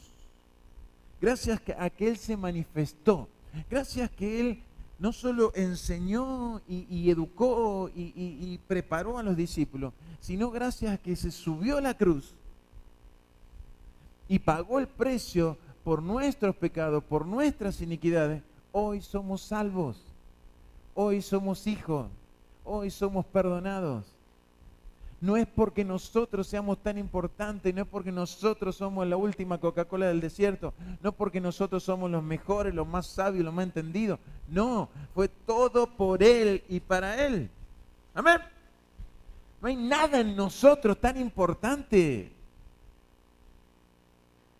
A: gracias a que Él se manifestó, gracias que Él no solo enseñó y educó y preparó a los discípulos, sino gracias a que se subió a la cruz y pagó el precio por nuestros pecados, por nuestras iniquidades, hoy somos salvos, hoy somos hijos, hoy somos perdonados. No es porque nosotros seamos tan importantes, no es porque nosotros somos la última Coca-Cola del desierto, no porque nosotros somos los mejores, los más sabios, los más entendidos. No, fue todo por Él y para Él. Amén. No hay nada en nosotros tan importante.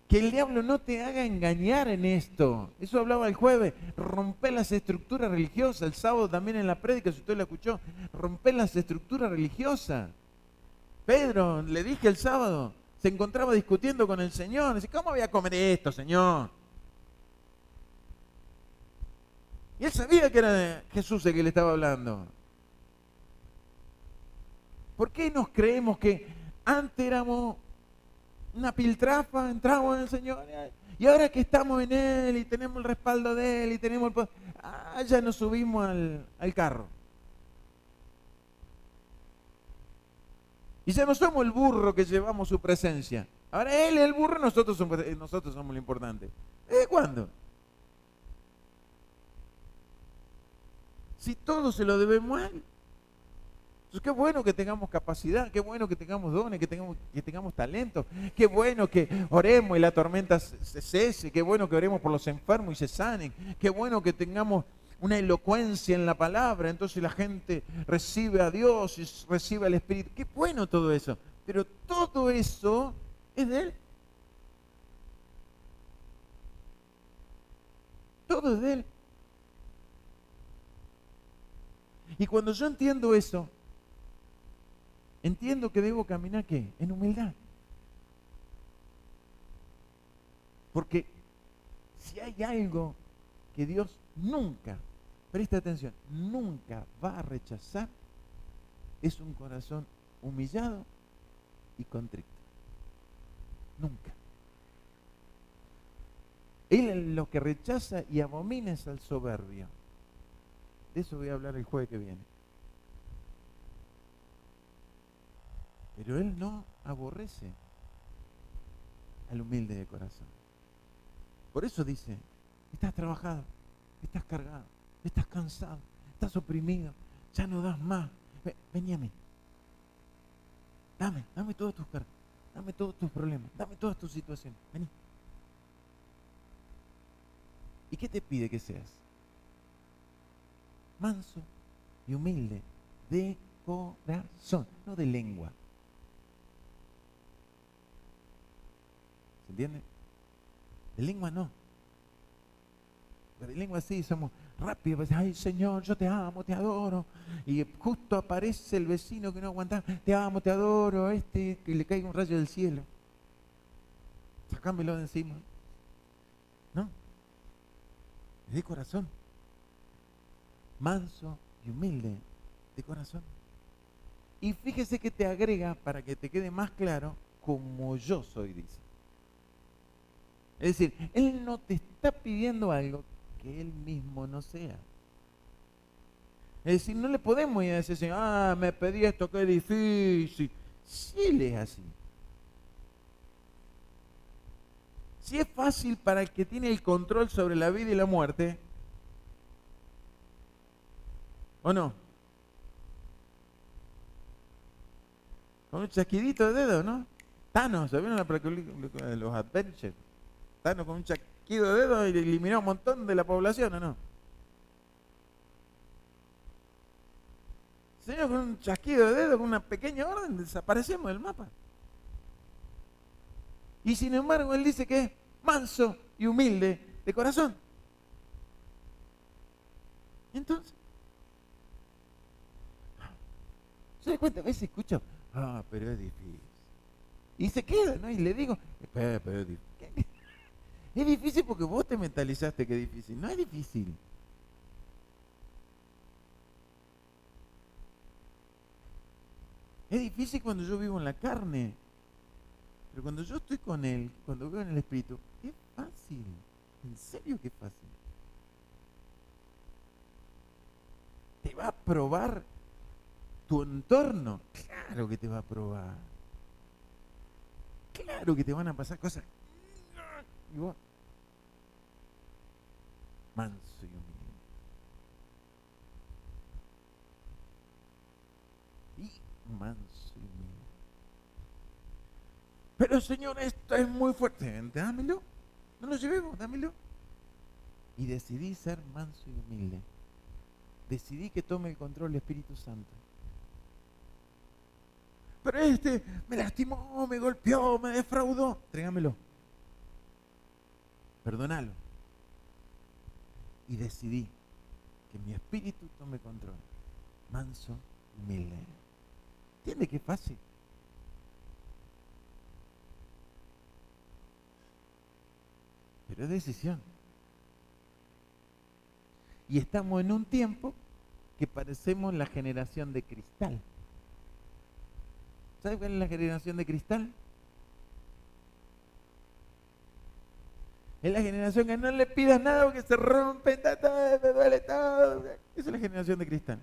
A: Que el diablo no te haga engañar en esto. Eso hablaba el jueves. Romper las estructuras religiosas. El sábado también en la prédica, si usted la escuchó, romper las estructuras religiosas. Pedro, le dije el sábado, se encontraba discutiendo con el Señor. Dice, ¿cómo voy a comer esto, Señor? Y él sabía que era Jesús el que le estaba hablando. ¿Por qué nos creemos que antes éramos una piltrafa, entramos en el Señor y ahora que estamos en Él y tenemos el respaldo de Él y tenemos el poder, ya nos subimos al carro? Y ya no somos el burro que llevamos su presencia. Ahora Él es el burro, nosotros somos lo importante. ¿Desde cuándo? Si todo se lo debemos a Él. Entonces, qué bueno que tengamos capacidad, qué bueno que tengamos dones, que tengamos talento, qué bueno que oremos y la tormenta se cese, qué bueno que oremos por los enfermos y se sanen, qué bueno que tengamos una elocuencia en la palabra, entonces la gente recibe a Dios y recibe al Espíritu. Qué bueno todo eso, pero todo eso es de Él. Todo es de Él. Y cuando yo entiendo eso, entiendo que debo caminar, ¿qué? En humildad. Porque si hay algo que Dios nunca, presta atención, nunca va a rechazar, es un corazón humillado y contrito. Nunca. Él lo que rechaza y abomina es al soberbio. De eso voy a hablar el jueves que viene. Pero Él no aborrece al humilde de corazón. Por eso dice, estás trabajado, estás cargado, estás cansado, estás oprimido, ya no das más. Vení a mí. Dame todos tus cargas, dame todos tus problemas, dame todas tus situaciones. Vení. ¿Y qué te pide que seas? Manso y humilde de corazón, no de lengua. ¿Se entiende? De lengua no. De lengua sí, somos rápidos. Ay, Señor, yo te amo, te adoro. Y justo aparece el vecino que no aguanta. Te amo, te adoro. A este que le caiga un rayo del cielo. Sacámelo de encima. No. Es de corazón. Manso y humilde de corazón. Y fíjese que te agrega, para que te quede más claro, como yo soy, dice. Es decir, Él no te está pidiendo algo que Él mismo no sea. Es decir, no le podemos ir a decir, Señor, me pedí esto, qué difícil. Si Él es así. Si es fácil para el que tiene el control sobre la vida y la muerte, ¿o no? Con un chasquidito de dedo, ¿no? Thanos, ¿se vieron la película de los Adventures? Thanos con un chasquido de dedo y eliminó un montón de la población, ¿o no? Señor, con un chasquido de dedo, con una pequeña orden, desaparecemos del mapa. Y sin embargo, Él dice que es manso y humilde de corazón. Entonces, ¿se da cuenta? A veces escucho, pero es difícil. Y se queda, ¿no? Y le digo, pero es difícil. Es difícil porque vos te mentalizaste que es difícil. No es difícil. Es difícil cuando yo vivo en la carne. Pero cuando yo estoy con Él, cuando vivo en el Espíritu, es fácil. En serio que es fácil. Te va a probar tu entorno. Claro que te va a probar. Claro que te van a pasar cosas. Y vos, manso y humilde. Y manso y humilde. Pero Señor, esto es muy fuerte. Dámelo. No lo llevemos, dámelo. Y decidí ser manso y humilde. Decidí que tome el control el Espíritu Santo. Pero este me lastimó, me golpeó, me defraudó. Tráigamelo. Perdónalo. Y decidí que mi espíritu tome control. Manso, humilde. ¿Entiende qué fácil? Pero es decisión. Y estamos en un tiempo que parecemos la generación de cristal. ¿Sabe cuál es la generación de cristal? Es la generación que no le pidas nada porque se rompe, me duele todo. Esa es la generación de cristal.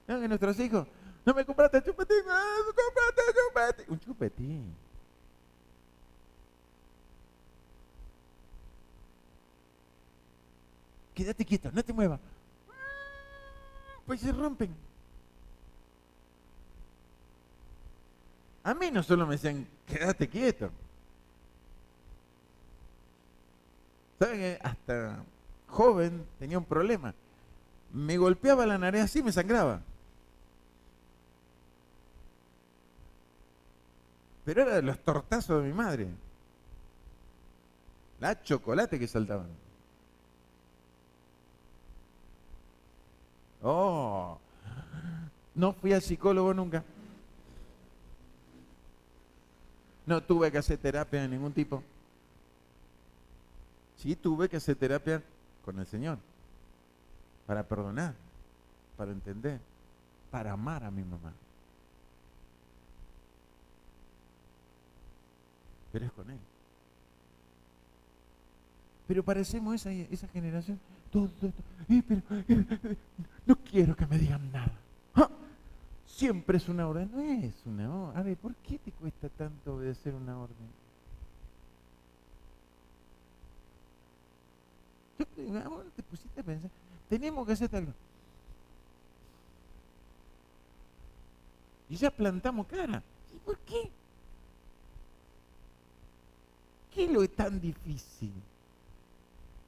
A: ¿No? Que nuestros hijos, no me compraste chupetín, no compraste chupetín. Un chupetín. Quédate quieto, no te muevas. Pues se rompen. A mí no solo me decían, quédate quieto. ¿Saben que hasta joven tenía un problema? Me golpeaba la nariz así y me sangraba. Pero era de los tortazos de mi madre. La chocolate que saltaban. Oh, no fui al psicólogo nunca. No tuve que hacer terapia de ningún tipo. Sí tuve que hacer terapia con el Señor. Para perdonar, para entender, para amar a mi mamá. Pero es con Él. Pero parecemos esa generación. Todo. No quiero que me digan nada. ¡Ah! Siempre es una orden. No es una orden. A ver, ¿por qué te cuesta tanto obedecer una orden? Ahora te pusiste a pensar, tenemos que hacer algo. Y ya plantamos cara. ¿Y por qué? ¿Qué es lo tan difícil?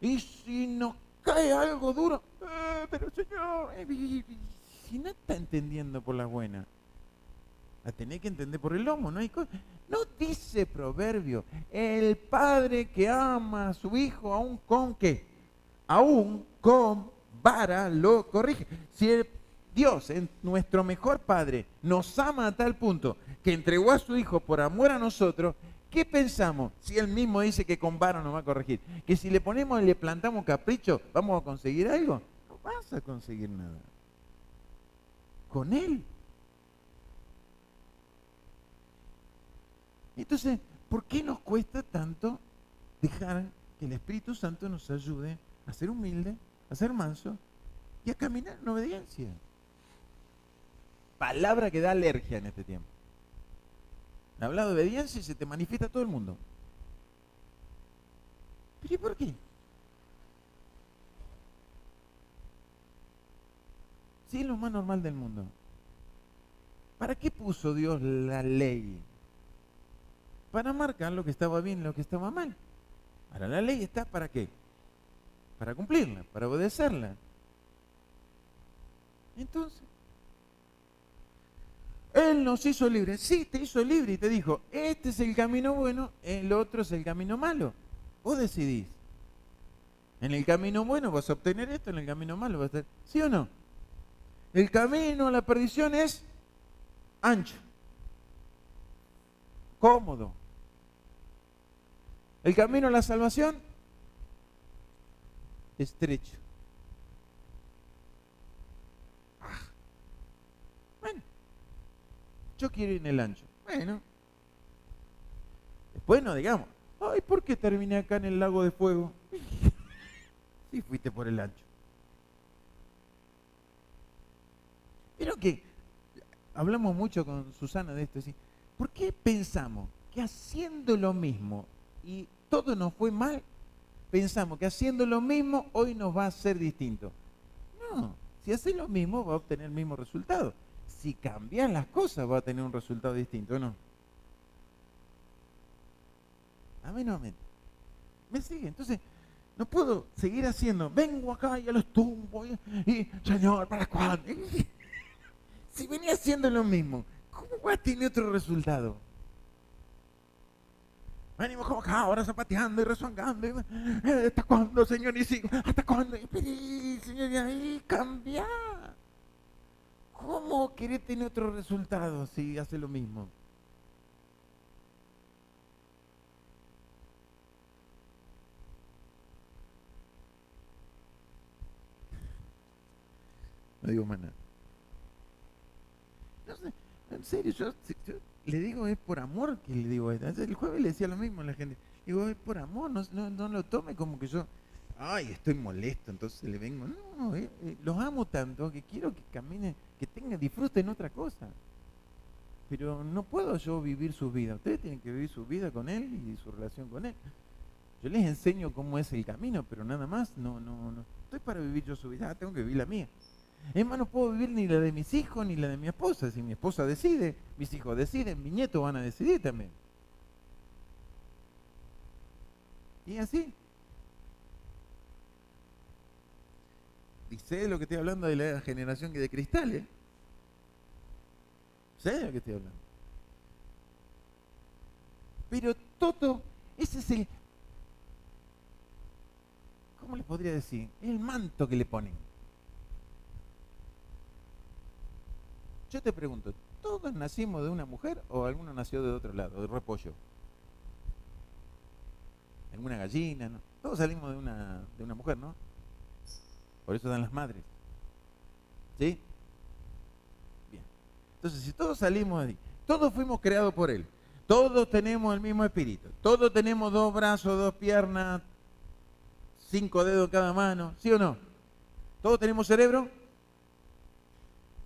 A: Y si nos cae algo duro, pero Señor, si no está entendiendo por la buena, la tenés que entender por el lomo, no dice Proverbio, el padre que ama a su hijo aún con qué, aún con vara lo corrige. Si Dios, nuestro mejor padre, nos ama a tal punto que entregó a su hijo por amor a nosotros, ¿qué pensamos? Si él mismo dice que con vara nos va a corregir, que si le ponemos y le plantamos capricho, ¿vamos a conseguir algo? No vas a conseguir nada. Con él. Entonces, ¿por qué nos cuesta tanto dejar que el Espíritu Santo nos ayude a ser humildes, a ser mansos y a caminar en obediencia? Palabra que da alergia en este tiempo. Habla de obediencia y se te manifiesta todo el mundo. ¿Pero y por qué? Sí, es lo más normal del mundo. ¿Para qué puso Dios la ley? Para marcar lo que estaba bien y lo que estaba mal. Ahora, la ley está ¿para qué? Para cumplirla, para obedecerla. Entonces, Él nos hizo libres. Sí, te hizo libre y te dijo, este es el camino bueno, el otro es el camino malo. Vos decidís. En el camino bueno vas a obtener esto, en el camino malo vas a obtener... ¿Sí o no? El camino a la perdición es ancho, cómodo. El camino a la salvación, estrecho. Bueno, yo quiero ir en el ancho. Bueno, después no digamos, ay, ¿por qué terminé acá en el lago de fuego? Sí, fuiste por el ancho. Pero que hablamos mucho con Susana de esto, ¿sí? ¿Por qué pensamos que haciendo lo mismo y todo nos fue mal, pensamos que haciendo lo mismo hoy nos va a ser distinto? No, si haces lo mismo va a obtener el mismo resultado. Si cambian las cosas va a tener un resultado distinto, ¿no? Amén o amén. ¿Me sigue? Entonces, no puedo seguir haciendo, vengo acá y a los tumbos y Señor, ¿para cuándo? Si venía haciendo lo mismo, ¿cómo va a tener otro resultado? Venimos como acá, ahora zapateando y rezongando. ¿Hasta cuándo, Señor? Y sigo, ¿hasta cuándo? Señor, y ahí cambia. ¿Cómo querés tener otro resultado si hace lo mismo? No digo más nada. No sé, en serio, yo le digo es por amor que le digo esto. El jueves le decía lo mismo a la gente. Digo, es por amor, no lo tome como que yo, ay, estoy molesto, entonces le vengo. No, los amo tanto que quiero que caminen, que tengan, disfruten otra cosa. Pero no puedo yo vivir su vida. Ustedes tienen que vivir su vida con él y su relación con él. Yo les enseño cómo es el camino, pero nada más, no estoy para vivir yo su vida, tengo que vivir la mía. Es más, no puedo vivir ni la de mis hijos ni la de mi esposa. Si mi esposa decide, mis hijos deciden, mis nietos van a decidir también. Y así. Y sé lo que estoy hablando de la generación de cristales. Sé de lo que estoy hablando. Pero todo, ese es el, ¿cómo les podría decir? El manto que le ponen. Yo te pregunto, ¿todos nacimos de una mujer o alguno nació de otro lado, de repollo? ¿Alguna gallina? ¿No? Todos salimos de una mujer, ¿no? Por eso dan las madres. ¿Sí? Bien. Entonces, si todos salimos de ahí, todos fuimos creados por Él, todos tenemos el mismo espíritu, todos tenemos 2 brazos, 2 piernas, 5 dedos en cada mano, ¿sí o no? ¿Todos tenemos cerebro?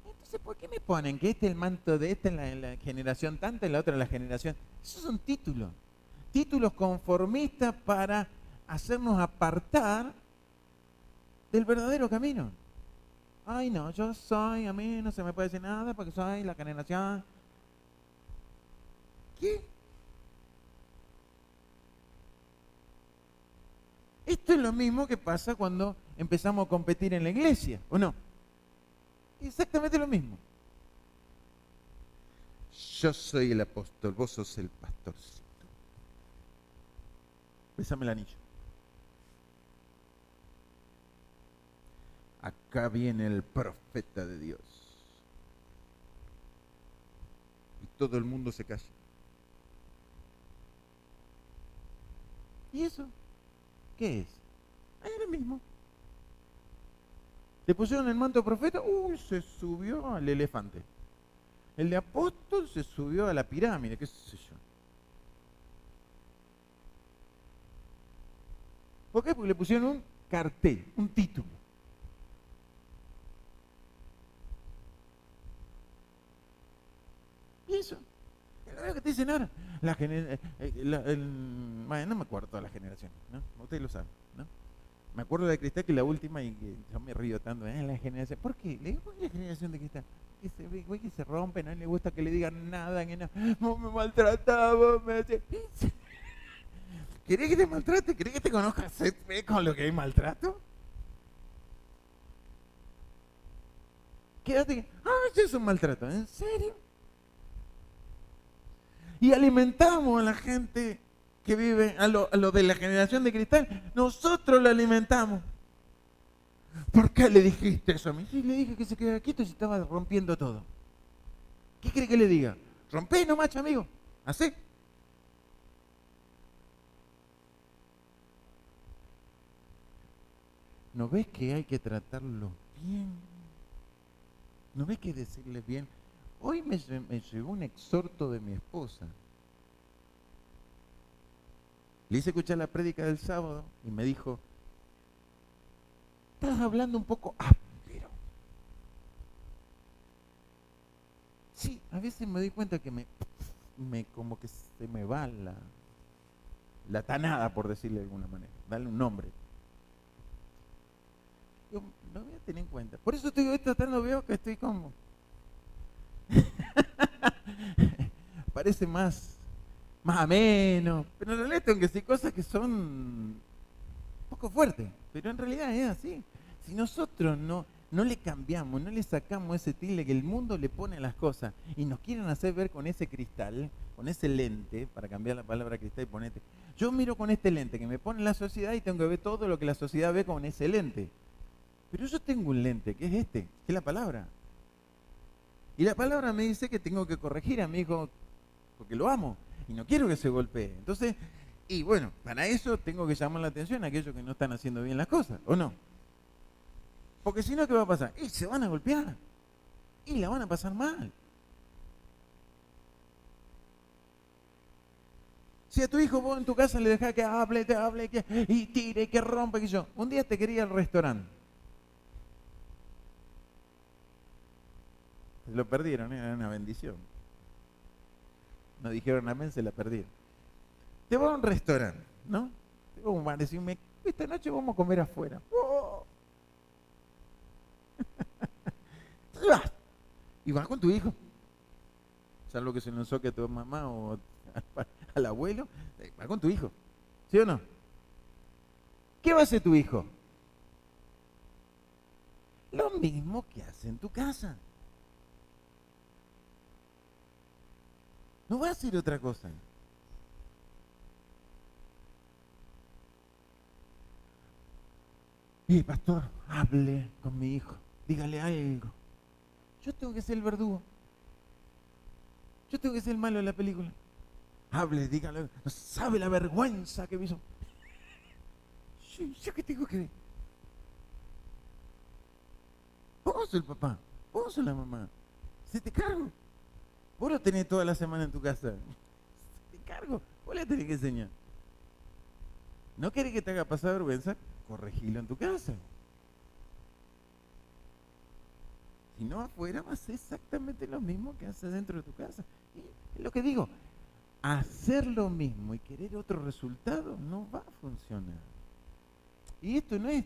A: Entonces, ¿por qué me ponen que este es el manto de esta en la generación tanta y la otra en la generación? Esos son títulos. Títulos conformistas para hacernos apartar del verdadero camino. Ay, no, yo soy, a mí no se me puede decir nada porque soy la generación. ¿Qué? Esto es lo mismo que pasa cuando empezamos a competir en la iglesia, ¿o no? Exactamente lo mismo. Yo soy el apóstol, vos sos el pastorcito. Bésame el anillo. Acá viene el profeta de Dios. Y todo el mundo se calla. ¿Y eso qué es? Ahí es lo mismo. Le pusieron el manto de profeta, se subió al elefante. El de apóstol se subió a la pirámide, qué sé yo. ¿Por qué? Porque le pusieron un cartel, un título. Y eso, es lo que te dicen ahora. Bueno, no me acuerdo todas las generaciones, ¿no? Ustedes lo saben, ¿no? Me acuerdo de Cristal que la última, y que yo me río tanto, la generación. ¿Por qué? Le digo, ¿por qué la generación de Cristal? Que se rompe, no le gusta que le digan nada, que no, vos me maltrataba, me hacía... ¿Querés que te maltrate? ¿Querés que te conozcas con lo que hay maltrato? Quédate, eso es un maltrato, ¿en serio? Y alimentamos a la gente que vive, a lo de la generación de Cristal, nosotros la alimentamos. ¿Por qué le dijiste eso a mí? Sí, le dije que se quedara quieto y se estaba rompiendo todo. ¿Qué quiere que le diga? Rompé nomás, amigo. ¿Así? ¿No ves que hay que tratarlos bien? ¿No ves que decirles bien? Hoy me llegó un exhorto de mi esposa. Le hice escuchar la prédica del sábado y me dijo, estás hablando un poco áspero. Sí, a veces me doy cuenta que como que se me va la tanada, por decirle de alguna manera. Darle un nombre. Yo lo voy a tener en cuenta. Por eso estoy hoy tratando, veo que estoy como... Parece más ameno, pero en realidad tengo que decir cosas que son un poco fuertes, pero en realidad es así. Si nosotros no le cambiamos, no le sacamos ese tilde que el mundo le pone a las cosas y nos quieren hacer ver con ese cristal, con ese lente, para cambiar la palabra cristal y ponete, yo miro con este lente que me pone la sociedad y tengo que ver todo lo que la sociedad ve con ese lente. Pero yo tengo un lente, que es este, que es la palabra. Y la palabra me dice que tengo que corregir a mi hijo porque lo amo y no quiero que se golpee. Entonces, y bueno, para eso tengo que llamar la atención a aquellos que no están haciendo bien las cosas, ¿o no? Porque si no, ¿qué va a pasar? Y se van a golpear y la van a pasar mal. Si a tu hijo vos en tu casa le dejás que hable, y tire, que rompa, que yo. Un día te quería al restaurante. Lo perdieron, era una bendición. No dijeron amén, se la perdieron. Te vas a un restaurante, ¿no? Te vas a un bar, decime, esta noche vamos a comer afuera. ¡Oh! Y vas con tu hijo. Salvo que se lo ensoque a tu mamá o al abuelo, va con tu hijo. ¿Sí o no? ¿Qué va a hacer tu hijo? Lo mismo que hace en tu casa. No va a hacer otra cosa. Pastor, hable con mi hijo, dígale algo. Yo tengo que ser el verdugo. Yo tengo que ser el malo de la película. Hable, dígale, no sabe la vergüenza que me hizo. ¿Yo qué tengo que ver? Vos sos el papá, vos sos la mamá. Se te cargo. Vos lo tenés toda la semana en tu casa. Se te cargo, vos le tenés que enseñar. ¿No querés que te haga pasar vergüenza? Corregilo en tu casa. Si no, afuera vas a hacer exactamente lo mismo que haces dentro de tu casa. Y es lo que digo, hacer lo mismo y querer otro resultado no va a funcionar. Y esto no es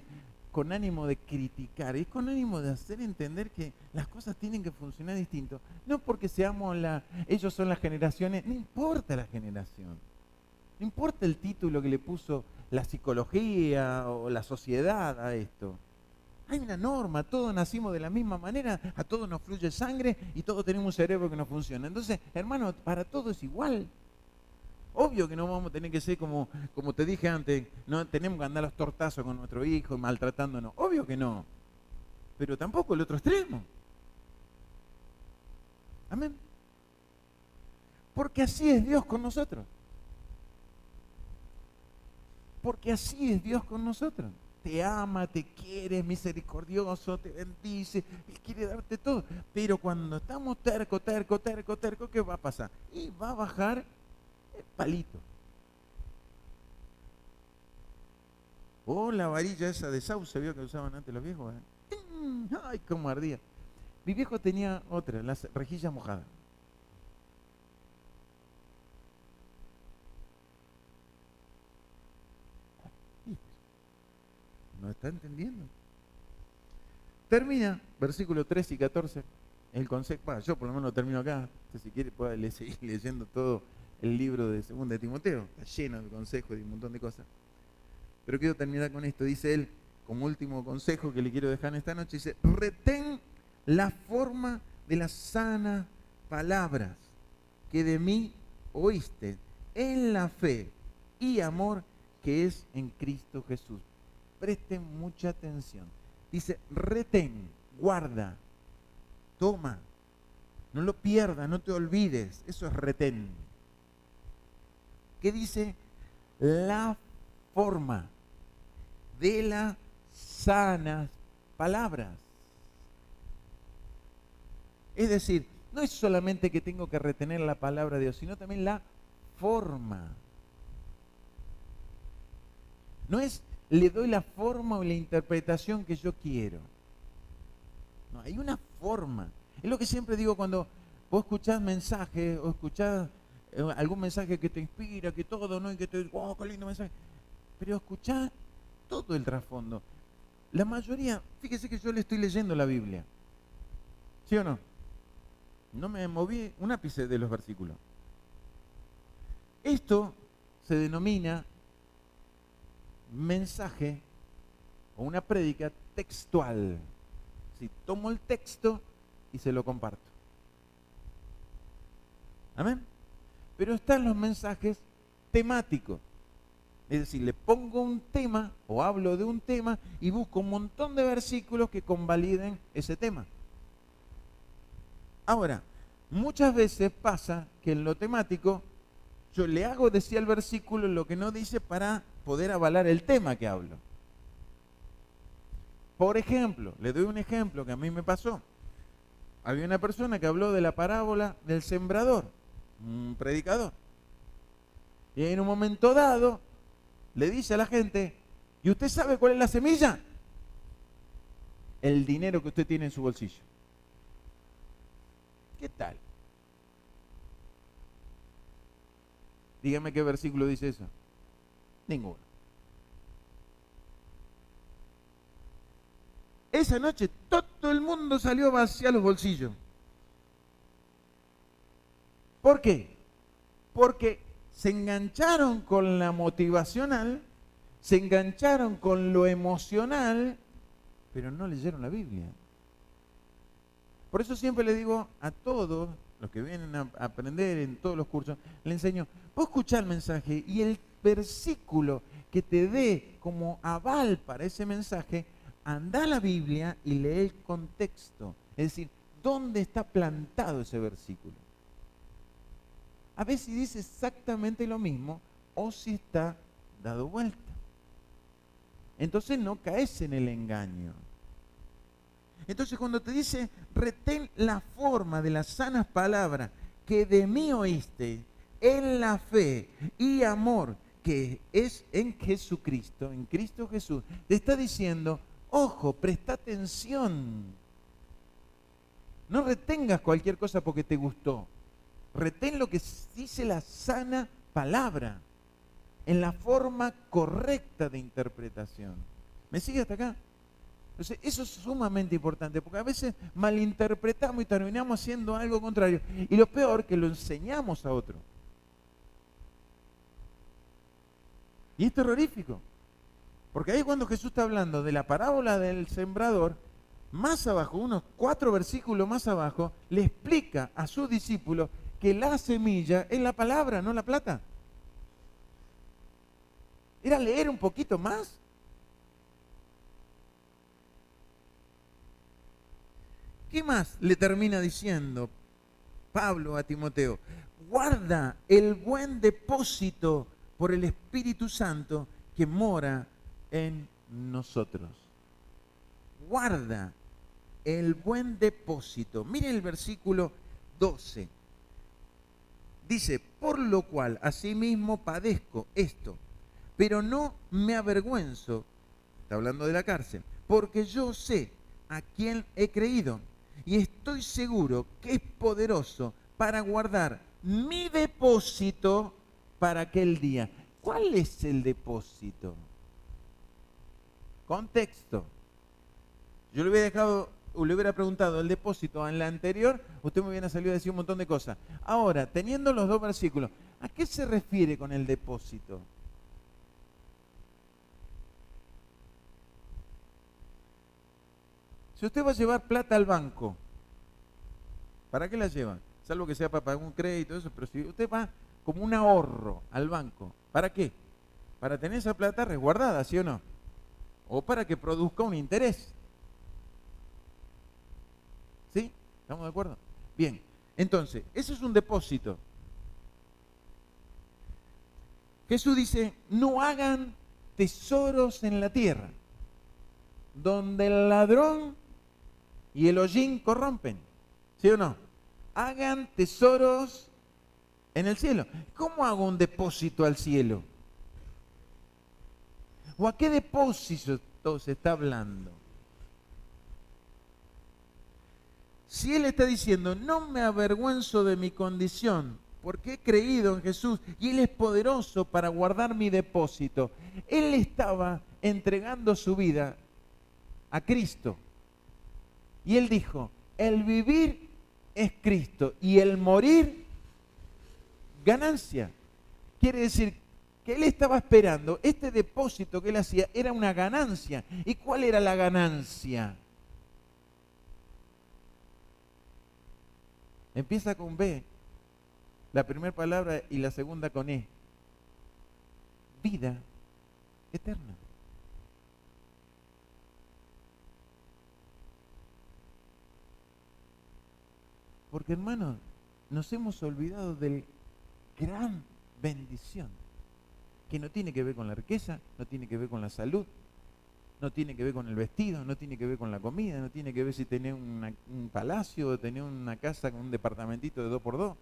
A: con ánimo de criticar, es con ánimo de hacer entender que las cosas tienen que funcionar distinto. No porque seamos ellos son las generaciones, no importa la generación. No importa el título que le puso la psicología o la sociedad a esto. Hay una norma, todos nacimos de la misma manera, a todos nos fluye sangre y todos tenemos un cerebro que no funciona. Entonces, hermano, para todos es igual. Obvio que no vamos a tener que ser como te dije antes, no tenemos que andar a los tortazos con nuestro hijo y maltratándonos. Obvio que no. Pero tampoco el otro extremo. Amén. Porque así es Dios con nosotros. Porque así es Dios con nosotros. Te ama, te quiere, es misericordioso, te bendice, Él quiere darte todo. Pero cuando estamos terco, ¿qué va a pasar? Y va a bajar el palito. O la varilla esa de sauce, ¿vio que usaban antes los viejos? ¡Ay, cómo ardía! Mi viejo tenía otra, las rejillas mojadas. ¿No está entendiendo? Termina, versículos 13 y 14, el consejo. Bueno, yo por lo menos lo termino acá. Si quiere puede seguir leyendo todo el libro de 2 de Timoteo. Está lleno de consejos y un montón de cosas. Pero quiero terminar con esto. Dice él, como último consejo que le quiero dejar en esta noche, dice, retén la forma de las sanas palabras que de mí oíste en la fe y amor que es en Cristo Jesús. Presten mucha atención. Dice, retén, guarda, toma, no lo pierdas, no te olvides. Eso es retén. ¿Qué dice? La forma de las sanas palabras. Es decir, no es solamente que tengo que retener la palabra de Dios, sino también la forma. No es le doy la forma o la interpretación que yo quiero. No, hay una forma. Es lo que siempre digo cuando vos escuchás mensajes o escuchás algún mensaje que te inspira, que todo, ¿no? Y que te dice, oh, qué lindo mensaje. Pero escuchá todo el trasfondo. La mayoría, fíjese que yo le estoy leyendo la Biblia. ¿Sí o no? No me moví un ápice de los versículos. Esto se denomina mensaje o una prédica textual. Si tomo el texto y se lo comparto. Amén. Pero están los mensajes temáticos. Es decir, le pongo un tema o hablo de un tema y busco un montón de versículos que convaliden ese tema. Ahora, muchas veces pasa que en lo temático yo le hago decir al versículo lo que no dice para poder avalar el tema que hablo. Por ejemplo, le doy un ejemplo que a mí me pasó. Había una persona que habló de la parábola del sembrador, un predicador. Y en un momento dado le dice a la gente, ¿y usted sabe cuál es la semilla? El dinero que usted tiene en su bolsillo. ¿Qué tal? Dígame qué versículo dice eso. Ninguno. Esa noche todo el mundo salió a vaciar los bolsillos. ¿Por qué? Porque se engancharon con la motivacional, se engancharon con lo emocional, pero no leyeron la Biblia. Por eso siempre le digo a todos los que vienen a aprender en todos los cursos, le enseño, vos escuchá el mensaje y el versículo que te dé como aval para ese mensaje, anda a la Biblia y lee el contexto. Es decir, ¿dónde está plantado ese versículo? A ver si dice exactamente lo mismo o si está dado vuelta. Entonces no caes en el engaño. Entonces cuando te dice, retén la forma de las sanas palabras que de mí oíste en la fe y amor que es en Jesucristo, en Cristo Jesús, te está diciendo, ojo, presta atención. No retengas cualquier cosa porque te gustó. Retén lo que dice la sana palabra en la forma correcta de interpretación. ¿Me sigue hasta acá? Entonces, eso es sumamente importante, porque a veces malinterpretamos y terminamos haciendo algo contrario. Y lo peor, que lo enseñamos a otro. Y es terrorífico. Porque ahí cuando Jesús está hablando de la parábola del sembrador, más abajo, unos 4 versículos más abajo, le explica a sus discípulos que la semilla es la palabra, no la plata. Era leer un poquito más. ¿Qué más le termina diciendo Pablo a Timoteo? Guarda el buen depósito por el Espíritu Santo que mora en nosotros. Guarda el buen depósito. Mire el versículo 12. Dice, por lo cual asimismo padezco esto, pero no me avergüenzo, está hablando de la cárcel, porque yo sé a quién he creído y estoy seguro que es poderoso para guardar mi depósito para aquel día. ¿Cuál es el depósito? Contexto. Yo le hubiera preguntado el depósito en la anterior, usted me hubiera salido a decir un montón de cosas. Ahora, teniendo los 2 versículos, ¿a qué se refiere con el depósito? Si usted va a llevar plata al banco, ¿para qué la lleva? Salvo que sea para pagar un crédito, eso, pero si usted va como un ahorro al banco, ¿para qué? Para tener esa plata resguardada, ¿sí o no? O para que produzca un interés. ¿Sí? ¿Estamos de acuerdo? Bien, entonces, eso es un depósito. Jesús dice, no hagan tesoros en la tierra, donde el ladrón y el hollín corrompen. ¿Sí o no? Hagan tesoros en el cielo. ¿Cómo hago un depósito al cielo? ¿O a qué depósito se está hablando? Si Él está diciendo, no me avergüenzo de mi condición, porque he creído en Jesús y Él es poderoso para guardar mi depósito. Él estaba entregando su vida a Cristo. Y Él dijo, el vivir es Cristo y el morir, ganancia. Quiere decir que Él estaba esperando, este depósito que Él hacía era una ganancia. ¿Y cuál era la ganancia? Empieza con B, la primera palabra y la segunda con E. Vida eterna. Porque hermanos, nos hemos olvidado de gran bendición, que no tiene que ver con la riqueza, no tiene que ver con la salud, no tiene que ver con el vestido, no tiene que ver con la comida, no tiene que ver si tenés un palacio o tenés una casa con un departamentito de 2x2.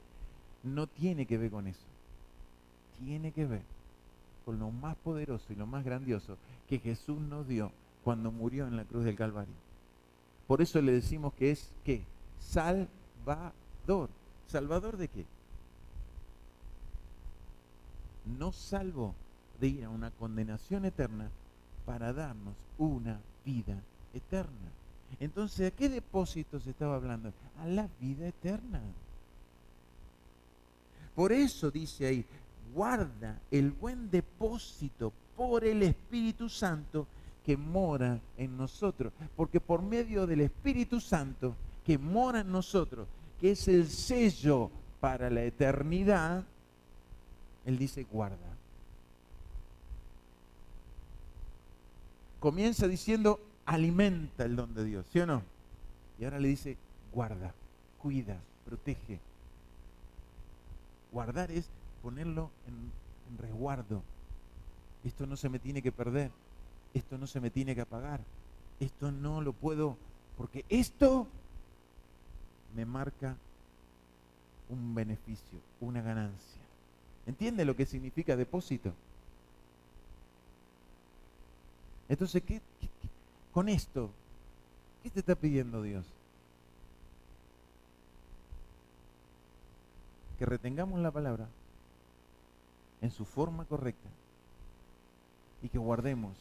A: No tiene que ver con eso. Tiene que ver con lo más poderoso y lo más grandioso que Jesús nos dio cuando murió en la cruz del Calvario. Por eso le decimos que es, ¿qué? Salvador. ¿Salvador de qué? Nos salvó de ir a una condenación eterna para darnos una vida eterna. Entonces, ¿a qué depósito se estaba hablando? A la vida eterna. Por eso dice ahí, guarda el buen depósito por el Espíritu Santo que mora en nosotros. Porque por medio del Espíritu Santo que mora en nosotros, que es el sello para la eternidad, Él dice guarda. Comienza diciendo alimenta el don de Dios, ¿sí o no? Y ahora le dice guarda, cuida, protege. Guardar es ponerlo en resguardo. Esto no se me tiene que perder, esto no se me tiene que apagar, esto no lo puedo, porque esto me marca un beneficio, una ganancia. ¿Entiende lo que significa depósito? Entonces, con esto, ¿qué te está pidiendo Dios? Que retengamos la palabra en su forma correcta y que guardemos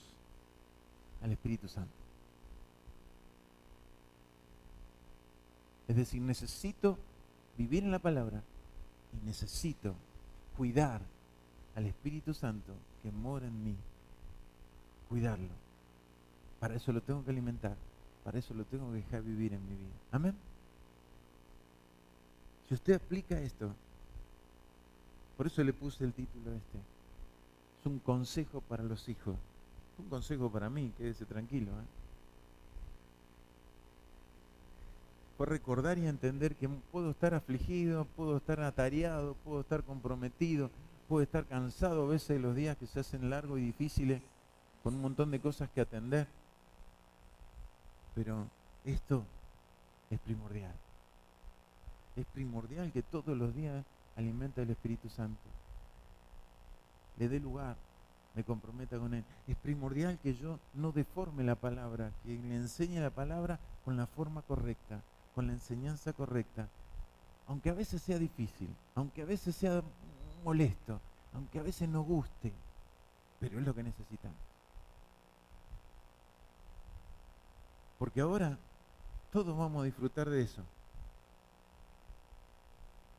A: al Espíritu Santo. Es decir, necesito vivir en la palabra y necesito cuidar al Espíritu Santo que mora en mí, cuidarlo. Para eso lo tengo que alimentar, para eso lo tengo que dejar vivir en mi vida. Amén. Si usted aplica esto, por eso le puse el título este, es un consejo para los hijos, es un consejo para mí, quédese tranquilo, Fue recordar y entender que puedo estar afligido, puedo estar atareado, puedo estar comprometido, puedo estar cansado a veces de los días que se hacen largos y difíciles, con un montón de cosas que atender. Pero esto es primordial. Es primordial que todos los días alimente el Espíritu Santo. Le dé lugar, me comprometa con Él. Es primordial que yo no deforme la palabra, que le enseñe la palabra con la forma correcta, con la enseñanza correcta. Aunque a veces sea difícil, aunque a veces sea molesto, aunque a veces no guste, pero es lo que necesitamos. Porque ahora todos vamos a disfrutar de eso.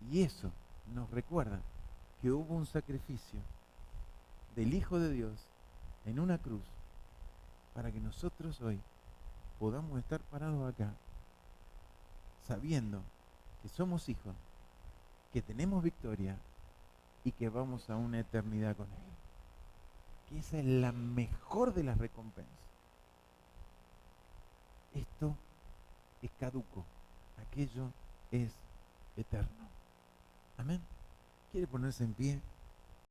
A: Y eso nos recuerda que hubo un sacrificio del Hijo de Dios en una cruz para que nosotros hoy podamos estar parados acá sabiendo que somos hijos, que tenemos victoria y que vamos a una eternidad con Él. Que esa es la mejor de las recompensas. Esto es caduco, aquello es eterno. Amén. ¿Quiere ponerse en pie?